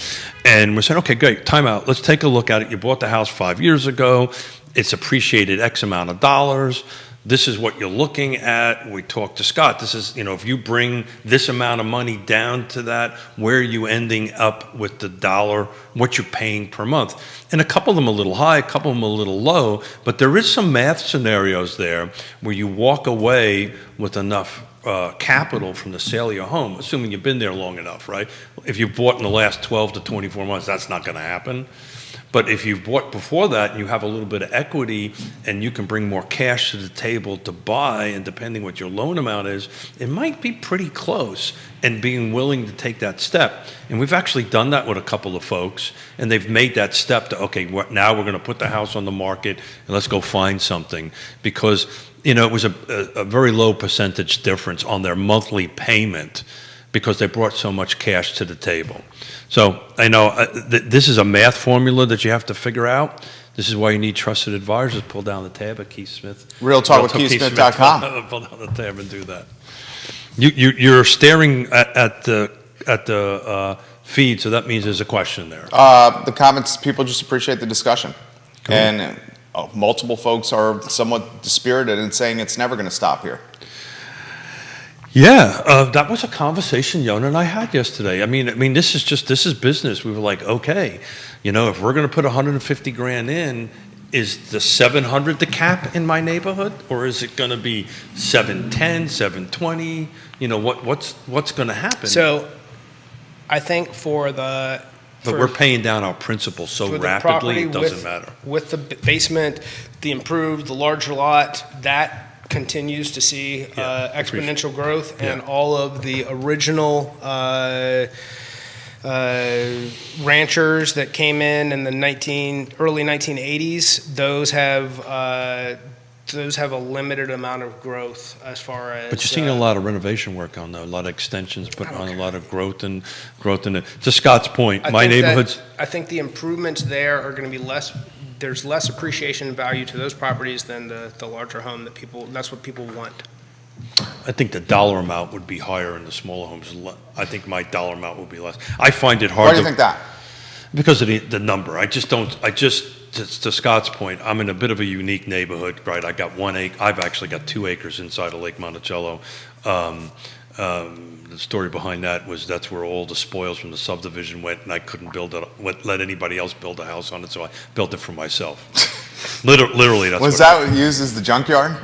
and we're saying, okay, great, time out. Let's take a look at it. You bought the house 5 years ago. It's appreciated X amount of dollars. This is what you're looking at. We talked to Scott. This is, if you bring this amount of money down to that, where are you ending up with the dollar, what you're paying per month? And a couple of them a little high, a couple of them a little low, but there is some math scenarios there where you walk away with enough capital from the sale of your home, assuming you've been there long enough, right? If you bought in the last 12 to 24 months, that's not going to happen. But if you bought before that and you have a little bit of equity and you can bring more cash to the table to buy, and depending what your loan amount is, it might be pretty close, and being willing to take that step. And we've actually done that with a couple of folks, and they've made that step to, okay, now we're going to put the house on the market and let's go find something. Because, it was a very low percentage difference on their monthly payment because they brought so much cash to the table. So I know this is a math formula that you have to figure out. This is why you need trusted advisors. Pull down the tab at Keith Smith. RealTalkWithKeithSmith.com. Pull down the tab and do that. You're staring at the feed, so that means there's a question there. The comments, people just appreciate the discussion. Cool. And multiple folks are somewhat dispirited and saying it's never going to stop here. Yeah, that was a conversation Yona and I had yesterday. I mean, this is business. We were like, okay, if we're going to put 150 grand in, is the 700 the cap in my neighborhood, or is it going to be 710, 720? What's going to happen? So, I think but we're paying down our principal so rapidly, it doesn't matter. With the basement, the improved, the larger lot, that continues to see exponential growth, and all of the original ranchers that came in the early 1980s, those have a limited amount of growth as far as. But you're seeing a lot of renovation work on though, a lot of extensions, but on a lot of growth in it. To Scott's point, my neighborhoods. I think the improvements there are going to be less. There's less appreciation value to those properties than the larger home that's what people want. I think the dollar amount would be higher in the smaller homes. I think my dollar amount would be less. I find it hard. Why do you think that? Because of the number. To Scott's point, I'm in a bit of a unique neighborhood, right? I've actually got 2 acres inside of Lake Monticello. The story behind that was that's where all the spoils from the subdivision went, and I couldn't let anybody else build a house on it, so I built it for myself. Literally, that's was that used as the junkyard?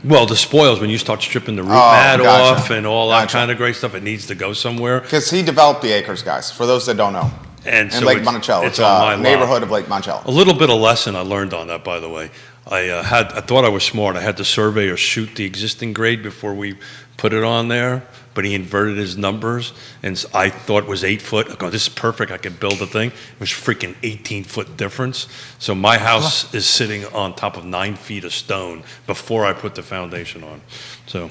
Well, the spoils, when you start stripping the root mat off and all that kind of great stuff, it needs to go somewhere. Because he developed the acres, guys, for those that don't know. And so Lake Monticello. It's a neighborhood of Lake Monticello. A little bit of lesson I learned on that, by the way. I thought I was smart. I had the surveyor shoot the existing grade before we put it on there, but he inverted his numbers, and I thought it was 8 foot. I go, this is perfect. I could build a thing. It was freaking 18-foot difference. So my house is sitting on top of 9 feet of stone before I put the foundation on. So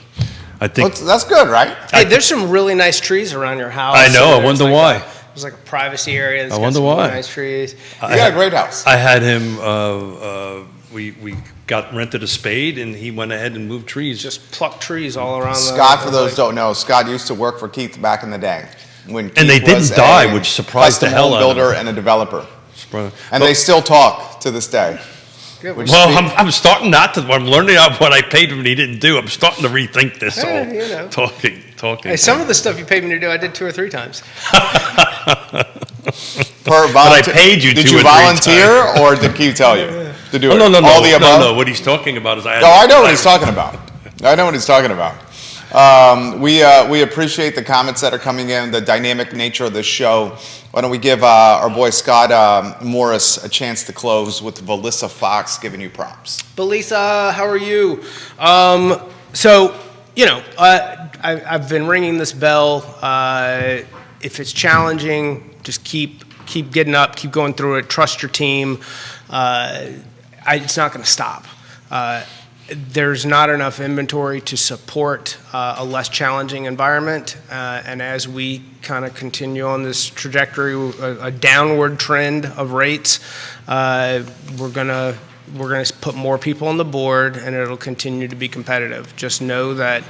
I think that's good, right? Hey, there's some really nice trees around your house. I know. I wonder why. There's like a privacy area. I wonder why. Nice trees. You got a great house. I had him. We got rented a spade, and he went ahead and moved trees. Just plucked trees all around. Scott, for those who don't know, Scott used to work for Keith back in the day. And they didn't die, which surprised the hell out of me. Builder and a developer. And they still talk to this day. Well, I'm starting not to. I'm learning out what I paid him and he didn't do. I'm starting to rethink this talking. Hey, some of the stuff you paid me to do, I did 2 or 3 times. But I paid you 2 or 3 times. Did you volunteer, or did Keith tell you to do it? No. All the above? No. What he's talking about is I know what he's talking about. We appreciate the comments that are coming in, the dynamic nature of this show. Why don't we give our boy Scott Morris a chance to close with Valissa Fox giving you props. Valissa, how are you? I've been ringing this bell. If it's challenging, just keep getting up, keep going through it, trust your team. It's not going to stop. There's not enough inventory to support a less challenging environment, and as we kind of continue on this trajectory, a downward trend of rates, we're gonna we're going to put more people on the board, and it'll continue to be competitive. Just know that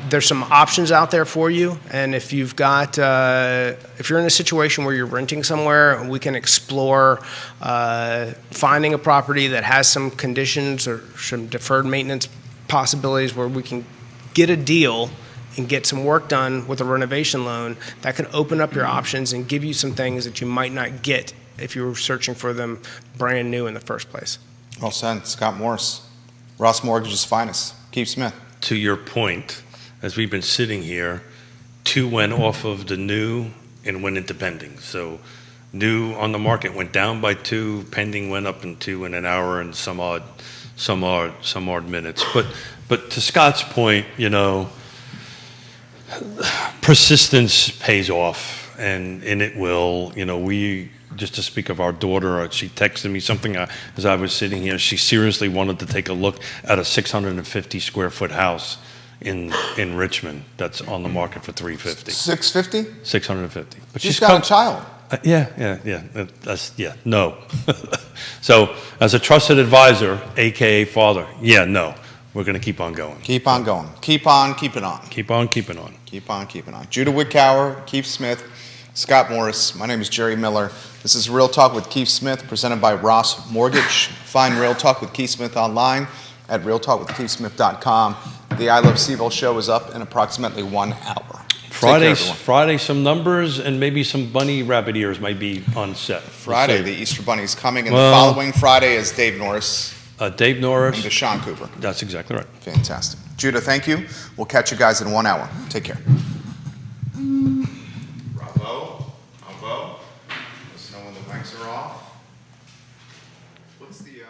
there's some options out there for you, and if you've got, if you're in a situation where you're renting somewhere, we can explore finding a property that has some conditions or some deferred maintenance possibilities where we can get a deal and get some work done with a renovation loan that can open up your options and give you some things that you might not get if you were searching for them brand new in the first place. Well said. Scott Morris, Ross Mortgage's finest. Keith Smith. To your point, as we've been sitting here, 2 went off of the new and went into pending. So new on the market went down by 2, pending went up in 2 in an hour and some odd minutes. But to Scott's point, persistence pays off, and it will. Just to speak of our daughter, she texted me something as I was sitting here. She seriously wanted to take a look at a 650 square foot house in Richmond that's on the market for $350. 650? 650. But She's got a child. No. So as a trusted advisor, AKA father, no. We're going to keep on going. Keep on going. Keep on keeping on. Keep on keeping on. Keep on keeping on. Judah Wittkower, Keith Smith, Scott Morris. My name is Jerry Miller. This is Real Talk with Keith Smith, presented by Ross Mortgage. Find Real Talk with Keith Smith online at realtalkwithkeithsmith.com. The I Love CVille show is up in approximately 1 hour. Friday, some numbers and maybe some bunny rabbit ears might be on set. Friday, the Easter Bunny is coming, and the following Friday is Dave Norris. Dave Norris. And Deshaun Cooper. That's exactly right. Fantastic. Judah, thank you. We'll catch you guys in 1 hour. Take care. Bravo. Let us know when the mics are off. What's the...